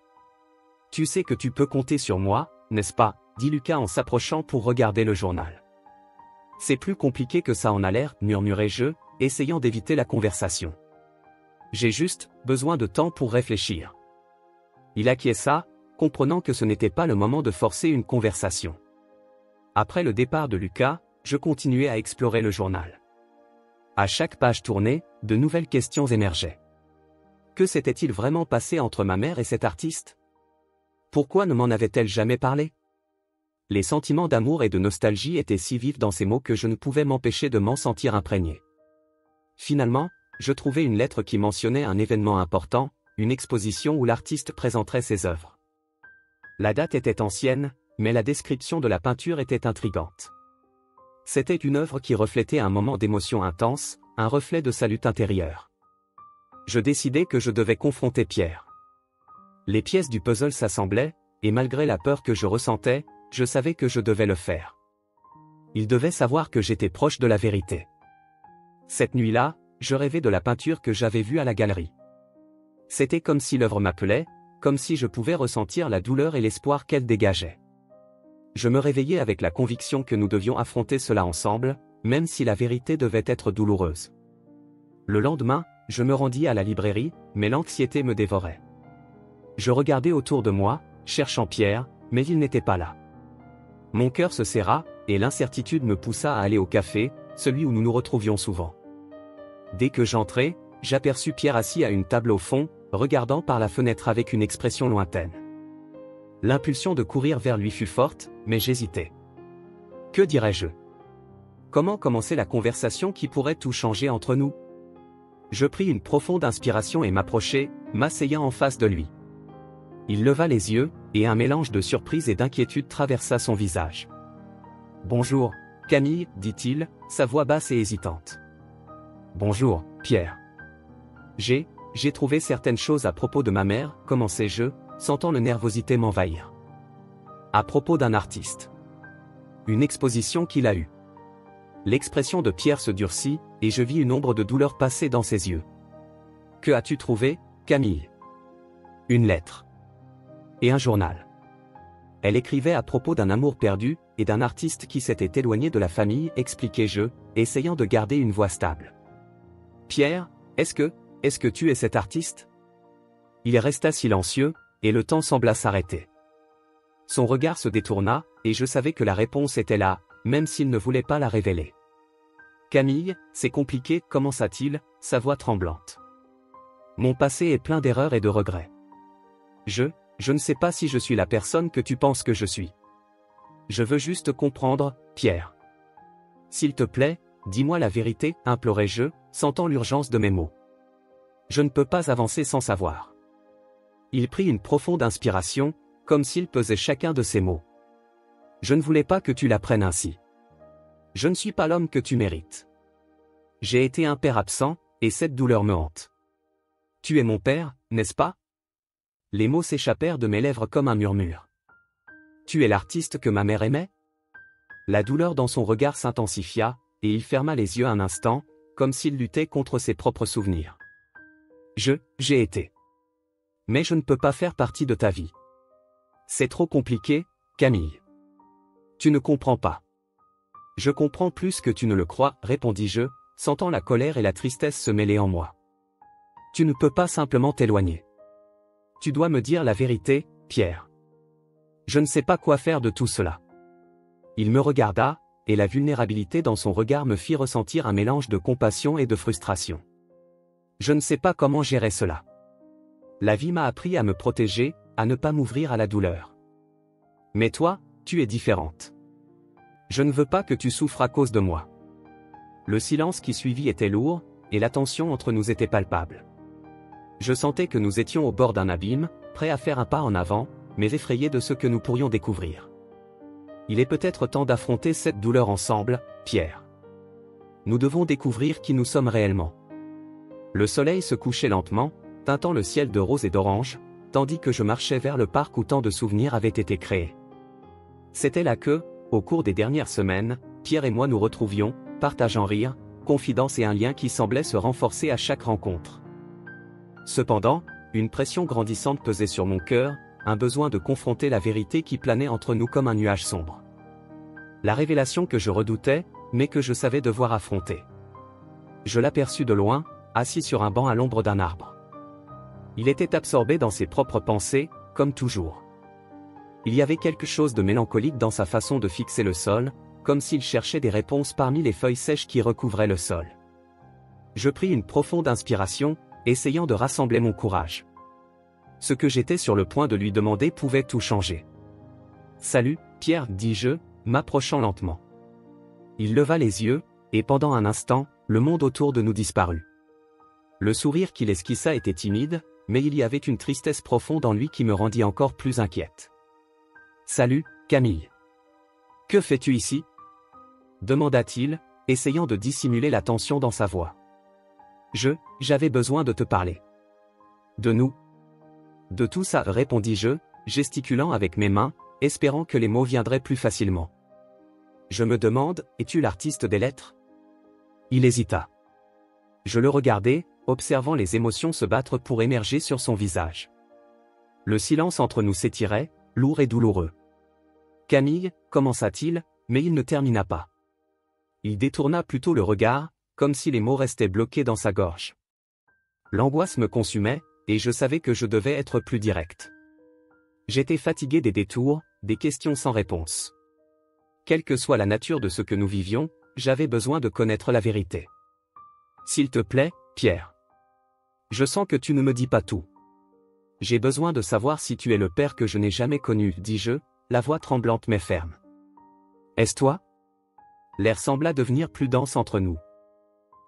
Tu sais que tu peux compter sur moi, n'est-ce pas, dit Lucas en s'approchant pour regarder le journal. C'est plus compliqué que ça en a l'air, murmurai-je, essayant d'éviter la conversation. J'ai juste besoin de temps pour réfléchir. Il acquiesça, comprenant que ce n'était pas le moment de forcer une conversation. Après le départ de Lucas, je continuais à explorer le journal. À chaque page tournée, de nouvelles questions émergeaient. Que s'était-il vraiment passé entre ma mère et cet artiste? Pourquoi ne m'en avait-elle jamais parlé? Les sentiments d'amour et de nostalgie étaient si vifs dans ces mots que je ne pouvais m'empêcher de m'en sentir imprégné. Finalement, je trouvai une lettre qui mentionnait un événement important, une exposition où l'artiste présenterait ses œuvres. La date était ancienne, mais la description de la peinture était intrigante. C'était une œuvre qui reflétait un moment d'émotion intense, un reflet de sa lutte intérieure. Je décidai que je devais confronter Pierre. Les pièces du puzzle s'assemblaient, et malgré la peur que je ressentais, je savais que je devais le faire. Il devait savoir que j'étais proche de la vérité. Cette nuit-là, je rêvais de la peinture que j'avais vue à la galerie. C'était comme si l'œuvre m'appelait, comme si je pouvais ressentir la douleur et l'espoir qu'elle dégageait. Je me réveillais avec la conviction que nous devions affronter cela ensemble, même si la vérité devait être douloureuse. Le lendemain, je me rendis à la librairie, mais l'anxiété me dévorait. Je regardais autour de moi, cherchant Pierre, mais il n'était pas là. Mon cœur se serra, et l'incertitude me poussa à aller au café, celui où nous nous retrouvions souvent. Dès que j'entrai, j'aperçus Pierre assis à une table au fond, regardant par la fenêtre avec une expression lointaine. L'impulsion de courir vers lui fut forte, mais j'hésitais. Que dirais-je? Comment commencer la conversation qui pourrait tout changer entre nous? Je pris une profonde inspiration et m'approchai, m'asseyant en face de lui. Il leva les yeux, et un mélange de surprise et d'inquiétude traversa son visage. « Bonjour, Camille, dit-il, sa voix basse et hésitante. « Bonjour, Pierre. J'ai trouvé certaines choses à propos de ma mère, commençai-je, sentant la nervosité m'envahir. À propos d'un artiste. Une exposition qu'il a eue. » L'expression de Pierre se durcit, et je vis une ombre de douleur passer dans ses yeux. « Que as-tu trouvé, Camille? » « Une lettre. Et un journal. Elle écrivait à propos d'un amour perdu, et d'un artiste qui s'était éloigné de la famille, expliquai-je, essayant de garder une voix stable. Pierre, est-ce que tu es cet artiste? Il resta silencieux, et le temps sembla s'arrêter. Son regard se détourna, et je savais que la réponse était là, même s'il ne voulait pas la révéler. Camille, c'est compliqué, commença-t-il, sa voix tremblante. Mon passé est plein d'erreurs et de regrets. Je ne sais pas si je suis la personne que tu penses que je suis. Je veux juste comprendre, Pierre. S'il te plaît, dis-moi la vérité, implorai-je, sentant l'urgence de mes mots. Je ne peux pas avancer sans savoir. Il prit une profonde inspiration, comme s'il pesait chacun de ses mots. Je ne voulais pas que tu l'apprennes ainsi. Je ne suis pas l'homme que tu mérites. J'ai été un père absent, et cette douleur me hante. Tu es mon père, n'est-ce pas? Les mots s'échappèrent de mes lèvres comme un murmure. Tu es l'artiste que ma mère aimait? La douleur dans son regard s'intensifia, et il ferma les yeux un instant, comme s'il luttait contre ses propres souvenirs. J'ai été. Mais je ne peux pas faire partie de ta vie. C'est trop compliqué, Camille. Tu ne comprends pas. Je comprends plus que tu ne le crois, répondis-je, sentant la colère et la tristesse se mêler en moi. Tu ne peux pas simplement t'éloigner. Tu dois me dire la vérité, Pierre. Je ne sais pas quoi faire de tout cela. Il me regarda, et la vulnérabilité dans son regard me fit ressentir un mélange de compassion et de frustration. Je ne sais pas comment gérer cela. La vie m'a appris à me protéger, à ne pas m'ouvrir à la douleur. Mais toi, tu es différente. Je ne veux pas que tu souffres à cause de moi. Le silence qui suivit était lourd, et la tension entre nous était palpable. Je sentais que nous étions au bord d'un abîme, prêts à faire un pas en avant, mais effrayés de ce que nous pourrions découvrir. Il est peut-être temps d'affronter cette douleur ensemble, Pierre. Nous devons découvrir qui nous sommes réellement. Le soleil se couchait lentement, teintant le ciel de rose et d'orange, tandis que je marchais vers le parc où tant de souvenirs avaient été créés. C'était là que, au cours des dernières semaines, Pierre et moi nous retrouvions, partageant rires, confidences et un lien qui semblait se renforcer à chaque rencontre. Cependant, une pression grandissante pesait sur mon cœur, un besoin de confronter la vérité qui planait entre nous comme un nuage sombre. La révélation que je redoutais, mais que je savais devoir affronter. Je l'aperçus de loin, assis sur un banc à l'ombre d'un arbre. Il était absorbé dans ses propres pensées, comme toujours. Il y avait quelque chose de mélancolique dans sa façon de fixer le sol, comme s'il cherchait des réponses parmi les feuilles sèches qui recouvraient le sol. Je pris une profonde inspiration, essayant de rassembler mon courage. Ce que j'étais sur le point de lui demander pouvait tout changer. « Salut, Pierre, dis-je, m'approchant lentement. » Il leva les yeux, et pendant un instant, le monde autour de nous disparut. Le sourire qu'il esquissa était timide, mais il y avait une tristesse profonde en lui qui me rendit encore plus inquiète. « Salut, Camille. Que fais-tu ici ?» demanda-t-il, essayant de dissimuler la tension dans sa voix. J'avais besoin de te parler. De nous. De tout ça, répondis-je, gesticulant avec mes mains, espérant que les mots viendraient plus facilement. Je me demande, es-tu l'artiste des lettres? Il hésita. Je le regardais, observant les émotions se battre pour émerger sur son visage. Le silence entre nous s'étirait, lourd et douloureux. Camille, commença-t-il, mais il ne termina pas. Il détourna plutôt le regard, comme si les mots restaient bloqués dans sa gorge. L'angoisse me consumait, et je savais que je devais être plus direct. J'étais fatigué des détours, des questions sans réponse. Quelle que soit la nature de ce que nous vivions, j'avais besoin de connaître la vérité. S'il te plaît, Pierre. Je sens que tu ne me dis pas tout. J'ai besoin de savoir si tu es le père que je n'ai jamais connu, dis-je, la voix tremblante mais ferme. Est-ce toi? L'air sembla devenir plus dense entre nous.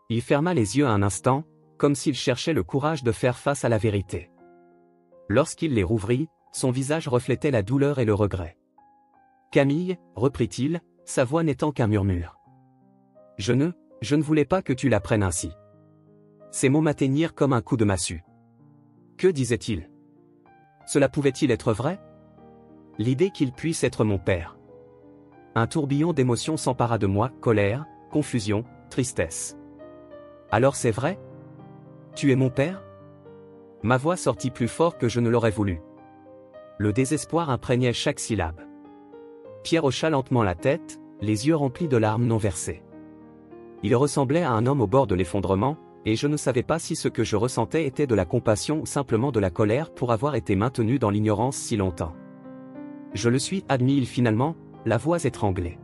Il ferma les yeux un instant, comme s'il cherchait le courage de faire face à la vérité. Lorsqu'il les rouvrit, son visage reflétait la douleur et le regret. Camille, reprit-il, sa voix n'étant qu'un murmure. Je ne voulais pas que tu l'apprennes ainsi. Ces mots m'atteignirent comme un coup de massue. Que disait-il? Cela pouvait-il être vrai? L'idée qu'il puisse être mon père. Un tourbillon d'émotions s'empara de moi, colère, confusion, tristesse. Alors c'est vrai? Tu es mon père? Ma voix sortit plus fort que je ne l'aurais voulu. Le désespoir imprégnait chaque syllabe. Pierre hocha lentement la tête, les yeux remplis de larmes non versées. Il ressemblait à un homme au bord de l'effondrement, et je ne savais pas si ce que je ressentais était de la compassion ou simplement de la colère pour avoir été maintenu dans l'ignorance si longtemps. Je le suis, admit-il finalement, la voix étranglée.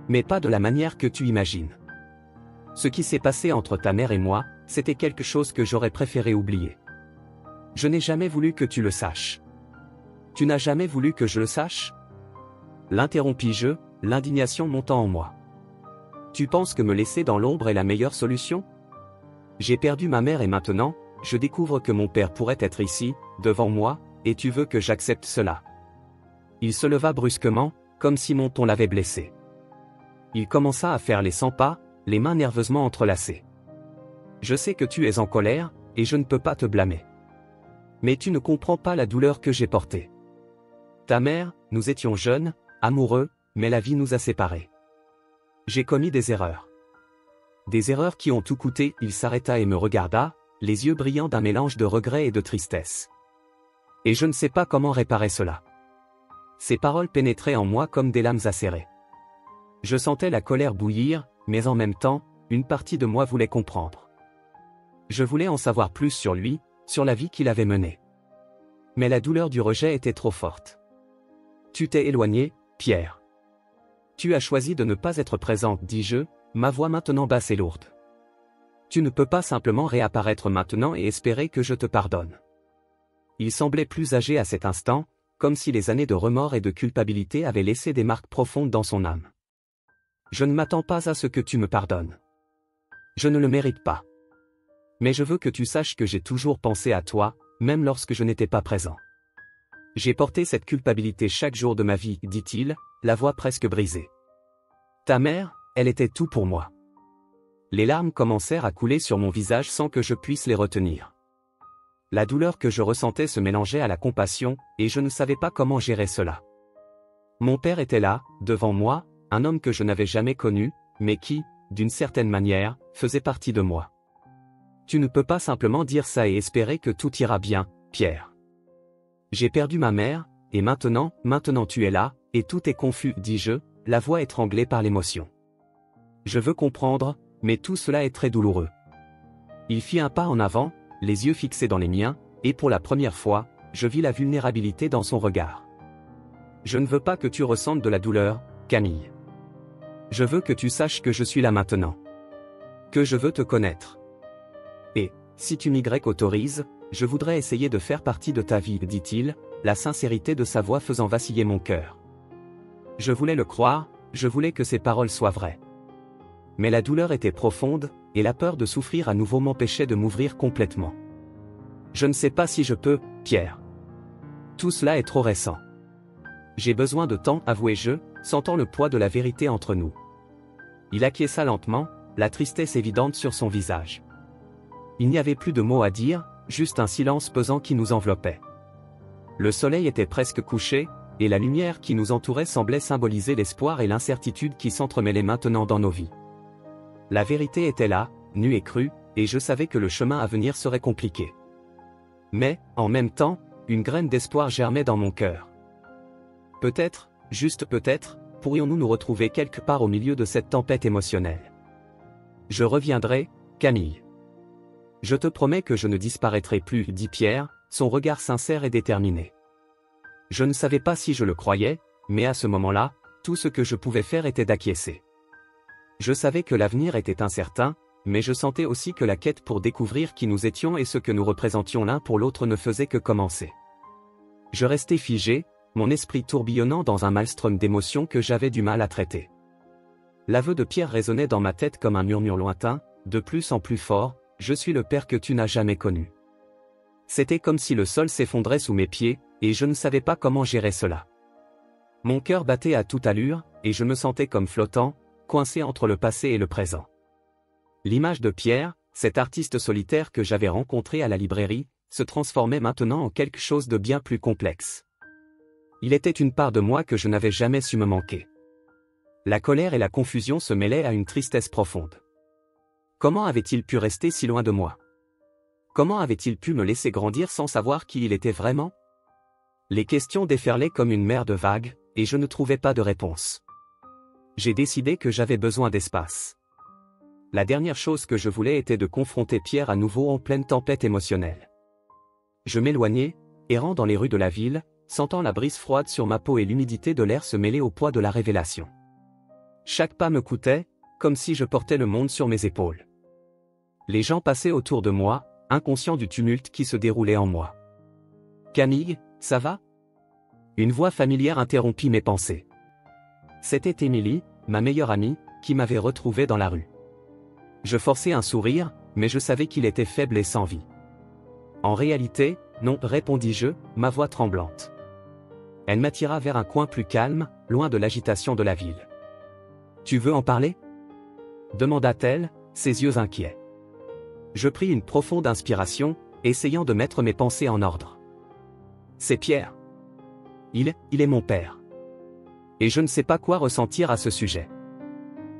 Mais pas de la manière que tu imagines. Ce qui s'est passé entre ta mère et moi, c'était quelque chose que j'aurais préféré oublier. Je n'ai jamais voulu que tu le saches. Tu n'as jamais voulu que je le sache? L'interrompis-je, l'indignation montant en moi. Tu penses que me laisser dans l'ombre est la meilleure solution? J'ai perdu ma mère et maintenant, je découvre que mon père pourrait être ici, devant moi, et tu veux que j'accepte cela. Il se leva brusquement, comme si mon ton l'avait blessé. Il commença à faire les 100 pas, les mains nerveusement entrelacées. Je sais que tu es en colère, et je ne peux pas te blâmer. Mais tu ne comprends pas la douleur que j'ai portée. Ta mère, nous étions jeunes, amoureux, mais la vie nous a séparés. J'ai commis des erreurs. Des erreurs qui ont tout coûté. Il s'arrêta et me regarda, les yeux brillants d'un mélange de regret et de tristesse. Et je ne sais pas comment réparer cela. Ces paroles pénétraient en moi comme des lames acérées. Je sentais la colère bouillir, mais en même temps, une partie de moi voulait comprendre. Je voulais en savoir plus sur lui, sur la vie qu'il avait menée. Mais la douleur du rejet était trop forte. Tu t'es éloigné, Pierre. Tu as choisi de ne pas être présent, dis-je, ma voix maintenant basse et lourde. Tu ne peux pas simplement réapparaître maintenant et espérer que je te pardonne. Il semblait plus âgé à cet instant, comme si les années de remords et de culpabilité avaient laissé des marques profondes dans son âme. Je ne m'attends pas à ce que tu me pardonnes. Je ne le mérite pas. Mais je veux que tu saches que j'ai toujours pensé à toi, même lorsque je n'étais pas présent. J'ai porté cette culpabilité chaque jour de ma vie, dit-il, la voix presque brisée. Ta mère, elle était tout pour moi. Les larmes commencèrent à couler sur mon visage sans que je puisse les retenir. La douleur que je ressentais se mélangeait à la compassion, et je ne savais pas comment gérer cela. Mon père était là, devant moi, un homme que je n'avais jamais connu, mais qui, d'une certaine manière, faisait partie de moi. Tu ne peux pas simplement dire ça et espérer que tout ira bien, Pierre. J'ai perdu ma mère, et maintenant tu es là, et tout est confus, dis-je, la voix étranglée par l'émotion. Je veux comprendre, mais tout cela est très douloureux. Il fit un pas en avant, les yeux fixés dans les miens, et pour la première fois, je vis la vulnérabilité dans son regard. Je ne veux pas que tu ressentes de la douleur, Camille. Je veux que tu saches que je suis là maintenant. Que je veux te connaître. Et, si tu m'y autorises, je voudrais essayer de faire partie de ta vie, dit-il, la sincérité de sa voix faisant vaciller mon cœur. Je voulais le croire, je voulais que ses paroles soient vraies. Mais la douleur était profonde, et la peur de souffrir à nouveau m'empêchait de m'ouvrir complètement. Je ne sais pas si je peux, Pierre. Tout cela est trop récent. J'ai besoin de temps, avouai-je, sentant le poids de la vérité entre nous. Il acquiesça lentement, la tristesse évidente sur son visage. Il n'y avait plus de mots à dire, juste un silence pesant qui nous enveloppait. Le soleil était presque couché, et la lumière qui nous entourait semblait symboliser l'espoir et l'incertitude qui s'entremêlaient maintenant dans nos vies. La vérité était là, nue et crue, et je savais que le chemin à venir serait compliqué. Mais, en même temps, une graine d'espoir germait dans mon cœur. Peut-être, juste peut-être, pourrions-nous nous retrouver quelque part au milieu de cette tempête émotionnelle. Je reviendrai, Camille. Je te promets que je ne disparaîtrai plus, dit Pierre, son regard sincère et déterminé. Je ne savais pas si je le croyais, mais à ce moment-là, tout ce que je pouvais faire était d'acquiescer. Je savais que l'avenir était incertain, mais je sentais aussi que la quête pour découvrir qui nous étions et ce que nous représentions l'un pour l'autre ne faisait que commencer. Je restais figé, mon esprit tourbillonnant dans un maelstrom d'émotions que j'avais du mal à traiter. L'aveu de Pierre résonnait dans ma tête comme un murmure lointain, de plus en plus fort, « Je suis le père que tu n'as jamais connu ». C'était comme si le sol s'effondrait sous mes pieds, et je ne savais pas comment gérer cela. Mon cœur battait à toute allure, et je me sentais comme flottant, coincé entre le passé et le présent. L'image de Pierre, cet artiste solitaire que j'avais rencontré à la librairie, se transformait maintenant en quelque chose de bien plus complexe. Il était une part de moi que je n'avais jamais su me manquer. La colère et la confusion se mêlaient à une tristesse profonde. Comment avait-il pu rester si loin de moi? Comment avait-il pu me laisser grandir sans savoir qui il était vraiment? Les questions déferlaient comme une mer de vagues, et je ne trouvais pas de réponse. J'ai décidé que j'avais besoin d'espace. La dernière chose que je voulais était de confronter Pierre à nouveau en pleine tempête émotionnelle. Je m'éloignai, errant dans les rues de la ville, sentant la brise froide sur ma peau et l'humidité de l'air se mêler au poids de la révélation. Chaque pas me coûtait, comme si je portais le monde sur mes épaules. Les gens passaient autour de moi, inconscients du tumulte qui se déroulait en moi. « Camille, ça va ?» Une voix familière interrompit mes pensées. C'était Émilie, ma meilleure amie, qui m'avait retrouvé dans la rue. Je forçai un sourire, mais je savais qu'il était faible et sans vie. En réalité, non, répondis-je, ma voix tremblante. Elle m'attira vers un coin plus calme, loin de l'agitation de la ville. Tu veux en parler? Demanda-t-elle, ses yeux inquiets. Je pris une profonde inspiration, essayant de mettre mes pensées en ordre. C'est Pierre. Il est mon père. Et je ne sais pas quoi ressentir à ce sujet.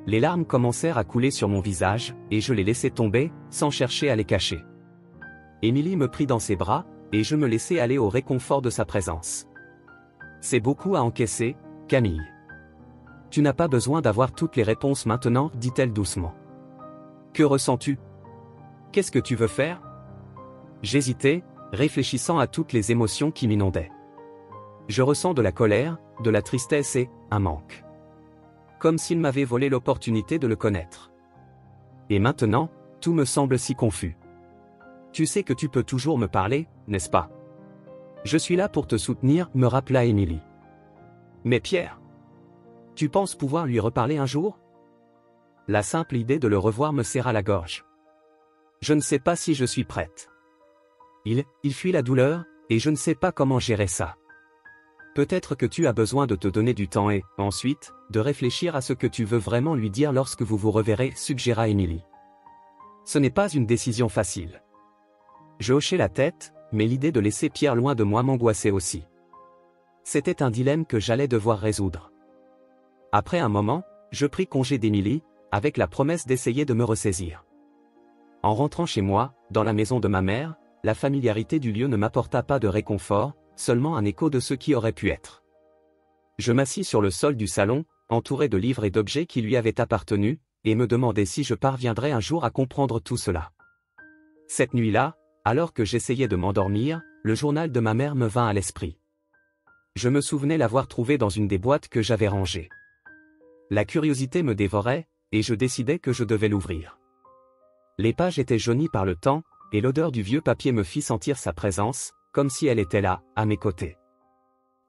Les larmes commencèrent à couler sur mon visage, et je les laissai tomber, sans chercher à les cacher. Émilie me prit dans ses bras, et je me laissai aller au réconfort de sa présence. C'est beaucoup à encaisser, Camille. Tu n'as pas besoin d'avoir toutes les réponses maintenant, dit-elle doucement. Que ressens-tu? Qu'est-ce que tu veux faire? J'hésitais, réfléchissant à toutes les émotions qui m'inondaient. Je ressens de la colère, de la tristesse et un manque. Comme s'il m'avait volé l'opportunité de le connaître. Et maintenant, tout me semble si confus. Tu sais que tu peux toujours me parler, n'est-ce pas? Je suis là pour te soutenir, me rappela Émilie. Mais Pierre, tu penses pouvoir lui reparler un jour? La simple idée de le revoir me serra la gorge. Je ne sais pas si je suis prête. Il fuit la douleur, et je ne sais pas comment gérer ça. Peut-être que tu as besoin de te donner du temps et, ensuite, de réfléchir à ce que tu veux vraiment lui dire lorsque vous vous reverrez, suggéra Émilie. Ce n'est pas une décision facile. Je hochai la tête, mais l'idée de laisser Pierre loin de moi m'angoissait aussi. C'était un dilemme que j'allais devoir résoudre. Après un moment, je pris congé d'Émilie, avec la promesse d'essayer de me ressaisir. En rentrant chez moi, dans la maison de ma mère, la familiarité du lieu ne m'apporta pas de réconfort, seulement un écho de ce qui aurait pu être. Je m'assis sur le sol du salon, entouré de livres et d'objets qui lui avaient appartenu, et me demandais si je parviendrais un jour à comprendre tout cela. Cette nuit-là, alors que j'essayais de m'endormir, le journal de ma mère me vint à l'esprit. Je me souvenais l'avoir trouvé dans une des boîtes que j'avais rangées. La curiosité me dévorait, et je décidai que je devais l'ouvrir. Les pages étaient jaunies par le temps, et l'odeur du vieux papier me fit sentir sa présence, comme si elle était là, à mes côtés.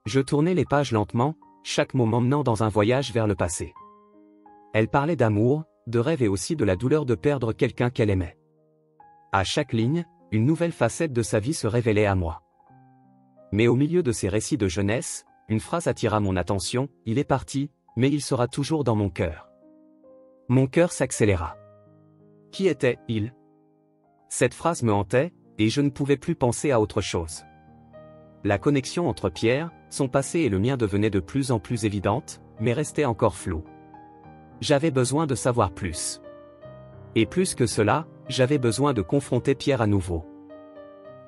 Je tournai les pages lentement, chaque mot m'emmenant dans un voyage vers le passé. Elle parlait d'amour, de rêve et aussi de la douleur de perdre quelqu'un qu'elle aimait. À chaque ligne, une nouvelle facette de sa vie se révélait à moi. Mais au milieu de ces récits de jeunesse, une phrase attira mon attention, il est parti, mais il sera toujours dans mon cœur. Mon cœur s'accéléra. Qui était-il? Cette phrase me hantait, et je ne pouvais plus penser à autre chose. La connexion entre Pierre, son passé et le mien devenait de plus en plus évidente, mais restait encore floue. J'avais besoin de savoir plus. Et plus que cela, j'avais besoin de confronter Pierre à nouveau.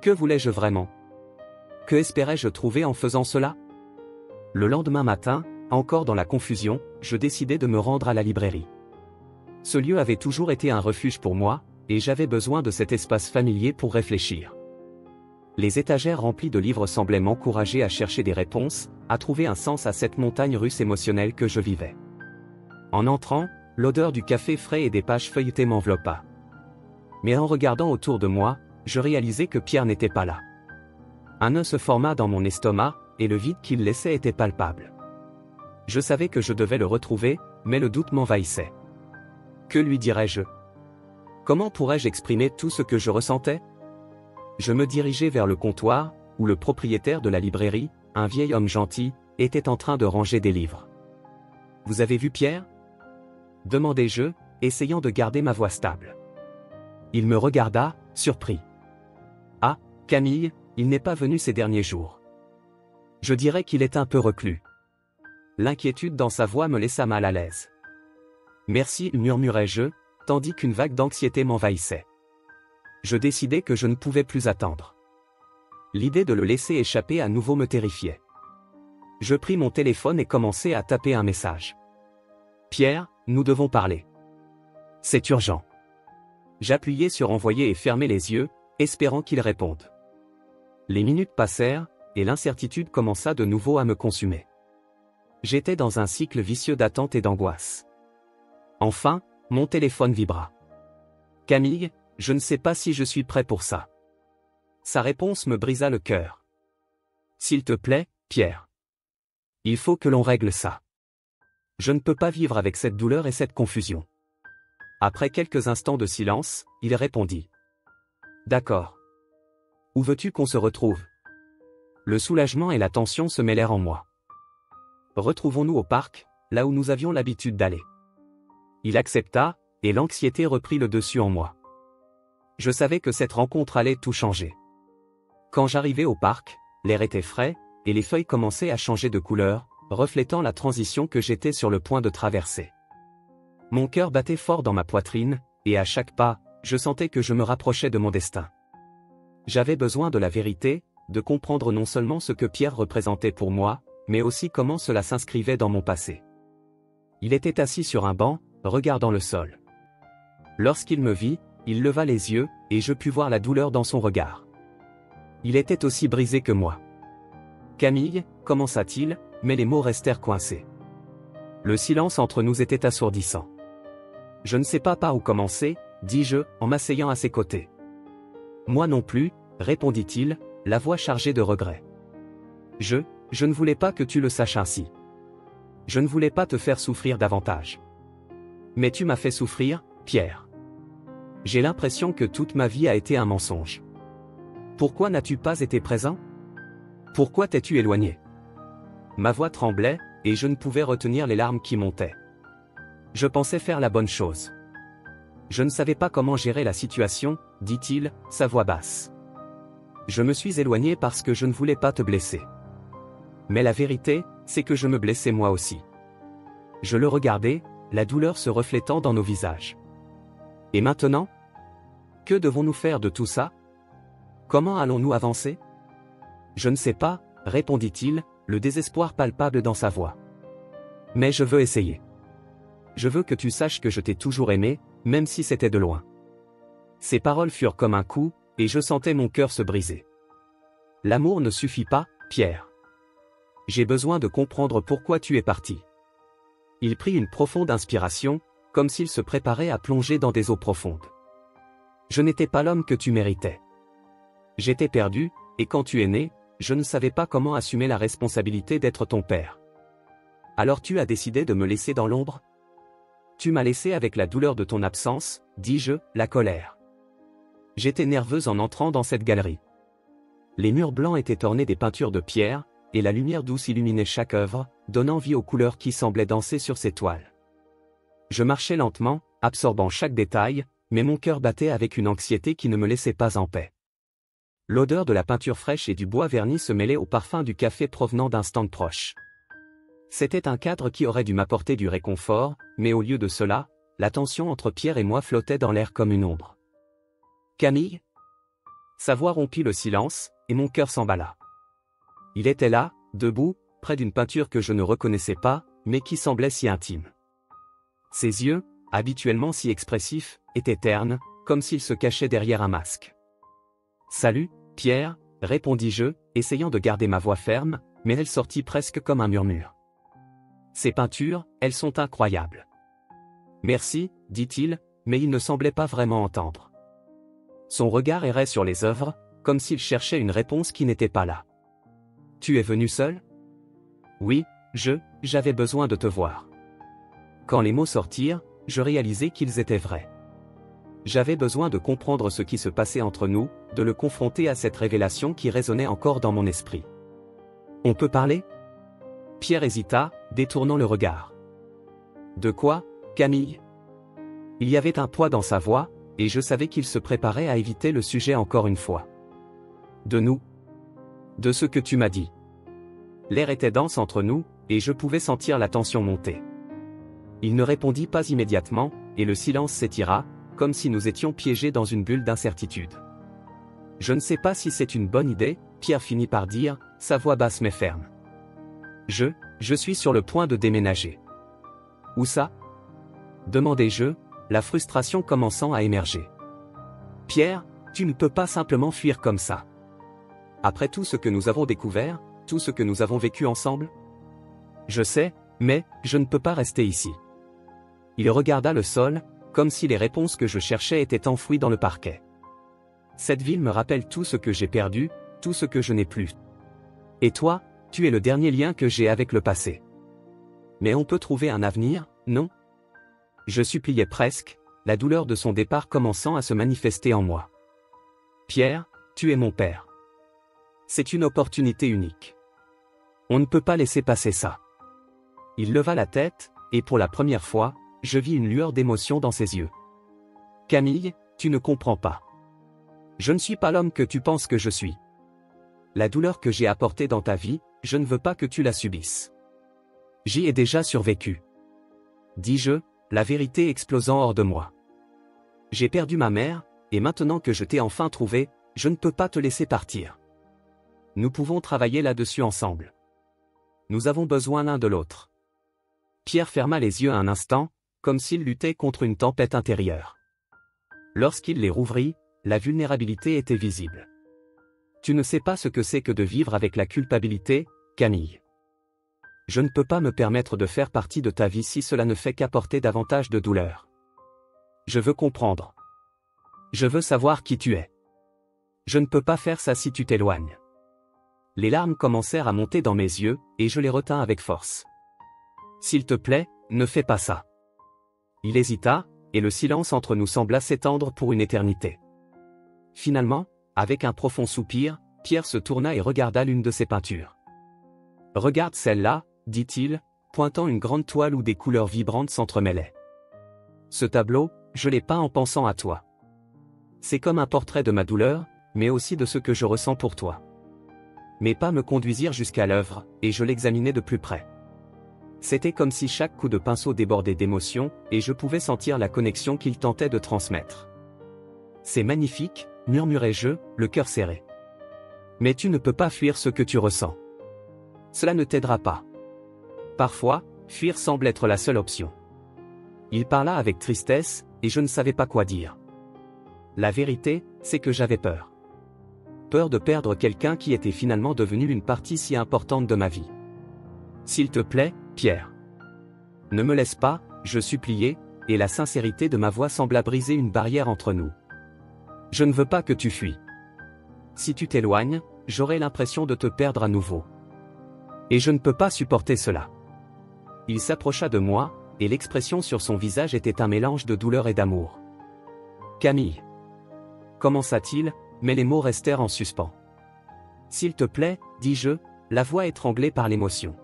Que voulais-je vraiment? Que espérais-je trouver en faisant cela? Le lendemain matin, encore dans la confusion, je décidai de me rendre à la librairie. Ce lieu avait toujours été un refuge pour moi, et j'avais besoin de cet espace familier pour réfléchir. Les étagères remplies de livres semblaient m'encourager à chercher des réponses, à trouver un sens à cette montagne russe émotionnelle que je vivais. En entrant, l'odeur du café frais et des pages feuilletées m'enveloppa. Mais en regardant autour de moi, je réalisai que Pierre n'était pas là. Un nœud se forma dans mon estomac, et le vide qu'il laissait était palpable. Je savais que je devais le retrouver, mais le doute m'envahissait. Que lui dirais-je? Comment pourrais-je exprimer tout ce que je ressentais? Je me dirigeai vers le comptoir, où le propriétaire de la librairie, un vieil homme gentil, était en train de ranger des livres. « Vous avez vu Pierre ?» demandai-je, essayant de garder ma voix stable. Il me regarda, surpris. « Ah, Camille, il n'est pas venu ces derniers jours. Je dirais qu'il est un peu reclus. » L'inquiétude dans sa voix me laissa mal à l'aise. « Merci, murmurai-je, tandis qu'une vague d'anxiété m'envahissait. Je décidai que je ne pouvais plus attendre. L'idée de le laisser échapper à nouveau me terrifiait. Je pris mon téléphone et commençai à taper un message. « Pierre, nous devons parler. C'est urgent. » J'appuyai sur envoyer et fermai les yeux, espérant qu'il réponde. Les minutes passèrent, et l'incertitude commença de nouveau à me consumer. J'étais dans un cycle vicieux d'attente et d'angoisse. Enfin, mon téléphone vibra. « Camille, je ne sais pas si je suis prêt pour ça. » Sa réponse me brisa le cœur. « S'il te plaît, Pierre. Il faut que l'on règle ça. Je ne peux pas vivre avec cette douleur et cette confusion. » Après quelques instants de silence, il répondit. « D'accord. Où veux-tu qu'on se retrouve? Le soulagement et la tension se mêlèrent en moi. Retrouvons-nous au parc, là où nous avions l'habitude d'aller. Il accepta, et l'anxiété reprit le dessus en moi. Je savais que cette rencontre allait tout changer. Quand j'arrivai au parc, l'air était frais, et les feuilles commençaient à changer de couleur, reflétant la transition que j'étais sur le point de traverser. Mon cœur battait fort dans ma poitrine, et à chaque pas, je sentais que je me rapprochais de mon destin. J'avais besoin de la vérité, de comprendre non seulement ce que Pierre représentait pour moi, mais aussi comment cela s'inscrivait dans mon passé. Il était assis sur un banc, regardant le sol. Lorsqu'il me vit, il leva les yeux, et je pus voir la douleur dans son regard. Il était aussi brisé que moi. « Camille » commença-t-il, mais les mots restèrent coincés. Le silence entre nous était assourdissant. « Je ne sais pas par où commencer », dis-je, en m'asseyant à ses côtés. « Moi non plus », répondit-il, la voix chargée de regret. « Je ne voulais pas que tu le saches ainsi. Je ne voulais pas te faire souffrir davantage. Mais tu m'as fait souffrir, Pierre. J'ai l'impression que toute ma vie a été un mensonge. Pourquoi n'as-tu pas été présent? Pourquoi t'es-tu éloigné? » Ma voix tremblait, et je ne pouvais retenir les larmes qui montaient. Je pensais faire la bonne chose. Je ne savais pas comment gérer la situation, dit-il, sa voix basse. Je me suis éloigné parce que je ne voulais pas te blesser. Mais la vérité, c'est que je me blessais moi aussi. Je le regardais, la douleur se reflétant dans nos visages. Et maintenant? Que devons-nous faire de tout ça? Comment allons-nous avancer? Je ne sais pas, répondit-il, le désespoir palpable dans sa voix. Mais je veux essayer. Je veux que tu saches que je t'ai toujours aimé, même si c'était de loin. Ces paroles furent comme un coup, et je sentais mon cœur se briser. L'amour ne suffit pas, Pierre. J'ai besoin de comprendre pourquoi tu es parti. Il prit une profonde inspiration, comme s'il se préparait à plonger dans des eaux profondes. Je n'étais pas l'homme que tu méritais. J'étais perdu, et quand tu es né, je ne savais pas comment assumer la responsabilité d'être ton père. Alors tu as décidé de me laisser dans l'ombre? Tu m'as laissé avec la douleur de ton absence, dis-je, la colère. J'étais nerveuse en entrant dans cette galerie. Les murs blancs étaient ornés des peintures de pierre, et la lumière douce illuminait chaque œuvre, donnant vie aux couleurs qui semblaient danser sur ces toiles. Je marchais lentement, absorbant chaque détail, mais mon cœur battait avec une anxiété qui ne me laissait pas en paix. L'odeur de la peinture fraîche et du bois verni se mêlait au parfum du café provenant d'un stand proche. C'était un cadre qui aurait dû m'apporter du réconfort, mais au lieu de cela, la tension entre Pierre et moi flottait dans l'air comme une ombre. « Camille ?» Sa voix rompit le silence, et mon cœur s'emballa. Il était là, debout, près d'une peinture que je ne reconnaissais pas, mais qui semblait si intime. Ses yeux, habituellement si expressifs, étaient ternes, comme s'ils se cachaient derrière un masque. « Salut, Pierre », répondis-je, essayant de garder ma voix ferme, mais elle sortit presque comme un murmure. « Ces peintures, elles sont incroyables. » « Merci, dit-il, mais il ne semblait pas vraiment entendre. Son regard errait sur les œuvres, comme s'il cherchait une réponse qui n'était pas là. « Tu es venu seul? » « Oui, j'avais besoin de te voir. » Quand les mots sortirent, je réalisai qu'ils étaient vrais. J'avais besoin de comprendre ce qui se passait entre nous, de le confronter à cette révélation qui résonnait encore dans mon esprit. « On peut parler? » Pierre hésita, détournant le regard. « De quoi, Camille ?» Il y avait un poids dans sa voix, et je savais qu'il se préparait à éviter le sujet encore une fois. « De nous. De ce que tu m'as dit. » L'air était dense entre nous, et je pouvais sentir la tension monter. Il ne répondit pas immédiatement, et le silence s'étira, comme si nous étions piégés dans une bulle d'incertitude. « Je ne sais pas si c'est une bonne idée, » Pierre finit par dire, sa voix basse mais ferme. « Je suis sur le point de déménager. »« Où ça ?» demandai-je, la frustration commençant à émerger. « Pierre, tu ne peux pas simplement fuir comme ça. Après tout ce que nous avons découvert, tout ce que nous avons vécu ensemble? Je sais, mais je ne peux pas rester ici. » Il regarda le sol, comme si les réponses que je cherchais étaient enfouies dans le parquet. « Cette ville me rappelle tout ce que j'ai perdu, tout ce que je n'ai plus. Et toi, tu es le dernier lien que j'ai avec le passé. Mais on peut trouver un avenir, non ? » Je suppliais presque, la douleur de son départ commençant à se manifester en moi. « Pierre, tu es mon père. C'est une opportunité unique. On ne peut pas laisser passer ça. Il leva la tête, et pour la première fois, je vis une lueur d'émotion dans ses yeux. Camille, tu ne comprends pas. Je ne suis pas l'homme que tu penses que je suis. La douleur que j'ai apportée dans ta vie, je ne veux pas que tu la subisses. J'y ai déjà survécu. Dis-je, la vérité explosant hors de moi. J'ai perdu ma mère, et maintenant que je t'ai enfin trouvé, je ne peux pas te laisser partir. Nous pouvons travailler là-dessus ensemble. Nous avons besoin l'un de l'autre. Pierre ferma les yeux un instant, comme s'il luttait contre une tempête intérieure. Lorsqu'il les rouvrit, la vulnérabilité était visible. Tu ne sais pas ce que c'est que de vivre avec la culpabilité, Camille. Je ne peux pas me permettre de faire partie de ta vie si cela ne fait qu'apporter davantage de douleur. Je veux comprendre. Je veux savoir qui tu es. Je ne peux pas faire ça si tu t'éloignes. Les larmes commencèrent à monter dans mes yeux, et je les retins avec force. S'il te plaît, ne fais pas ça. Il hésita, et le silence entre nous sembla s'étendre pour une éternité. Finalement, avec un profond soupir, Pierre se tourna et regarda l'une de ses peintures. « Regarde celle-là, dit-il, pointant une grande toile où des couleurs vibrantes s'entremêlaient. Ce tableau, je l'ai peint en pensant à toi. C'est comme un portrait de ma douleur, mais aussi de ce que je ressens pour toi. » Mes pas me conduisirent jusqu'à l'œuvre, et je l'examinai de plus près. C'était comme si chaque coup de pinceau débordait d'émotion, et je pouvais sentir la connexion qu'il tentait de transmettre. « C'est magnifique, murmurai-je, le cœur serré. Mais tu ne peux pas fuir ce que tu ressens. Cela ne t'aidera pas. Parfois, fuir semble être la seule option. » Il parla avec tristesse, et je ne savais pas quoi dire. La vérité, c'est que j'avais peur. Peur de perdre quelqu'un qui était finalement devenu une partie si importante de ma vie. « S'il te plaît, Pierre. Ne me laisse pas, je suppliai, et la sincérité de ma voix sembla briser une barrière entre nous. Je ne veux pas que tu fuis. Si tu t'éloignes, j'aurai l'impression de te perdre à nouveau. Et je ne peux pas supporter cela. » Il s'approcha de moi, et l'expression sur son visage était un mélange de douleur et d'amour. « Camille. » commença-t-il, mais les mots restèrent en suspens. « S'il te plaît, dis-je, la voix étranglée par l'émotion.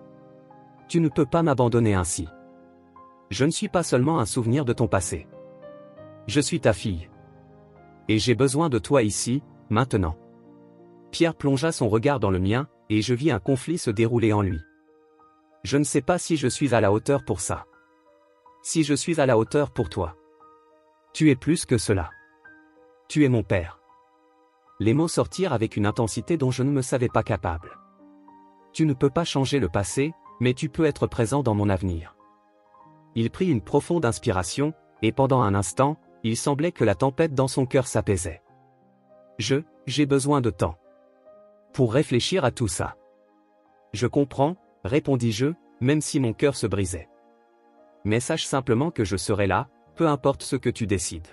Tu ne peux pas m'abandonner ainsi. Je ne suis pas seulement un souvenir de ton passé. Je suis ta fille. Et j'ai besoin de toi ici, maintenant. » Pierre plongea son regard dans le mien, et je vis un conflit se dérouler en lui. Je ne sais pas si je suis à la hauteur pour ça. Si je suis à la hauteur pour toi. Tu es plus que cela. Tu es mon père. Les mots sortirent avec une intensité dont je ne me savais pas capable. Tu ne peux pas changer le passé, mais tu peux être présent dans mon avenir. Il prit une profonde inspiration, et pendant un instant, il semblait que la tempête dans son cœur s'apaisait. J'ai besoin de temps. Pour réfléchir à tout ça. Je comprends, répondis-je, même si mon cœur se brisait. Mais sache simplement que je serai là, peu importe ce que tu décides.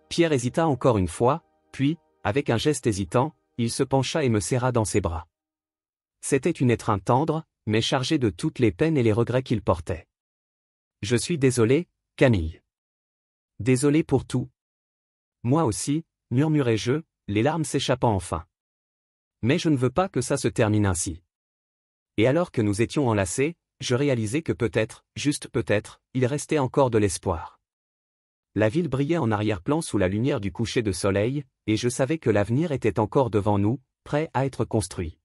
Pierre hésita encore une fois, puis, avec un geste hésitant, il se pencha et me serra dans ses bras. C'était une étreinte tendre, mais chargée de toutes les peines et les regrets qu'il portait. « Je suis désolé, Camille. Désolé pour tout. » Moi aussi, murmurai-je, les larmes s'échappant enfin. Mais je ne veux pas que ça se termine ainsi. Et alors que nous étions enlacés, je réalisai que peut-être, juste peut-être, il restait encore de l'espoir. La ville brillait en arrière-plan sous la lumière du coucher de soleil, et je savais que l'avenir était encore devant nous, prêt à être construit.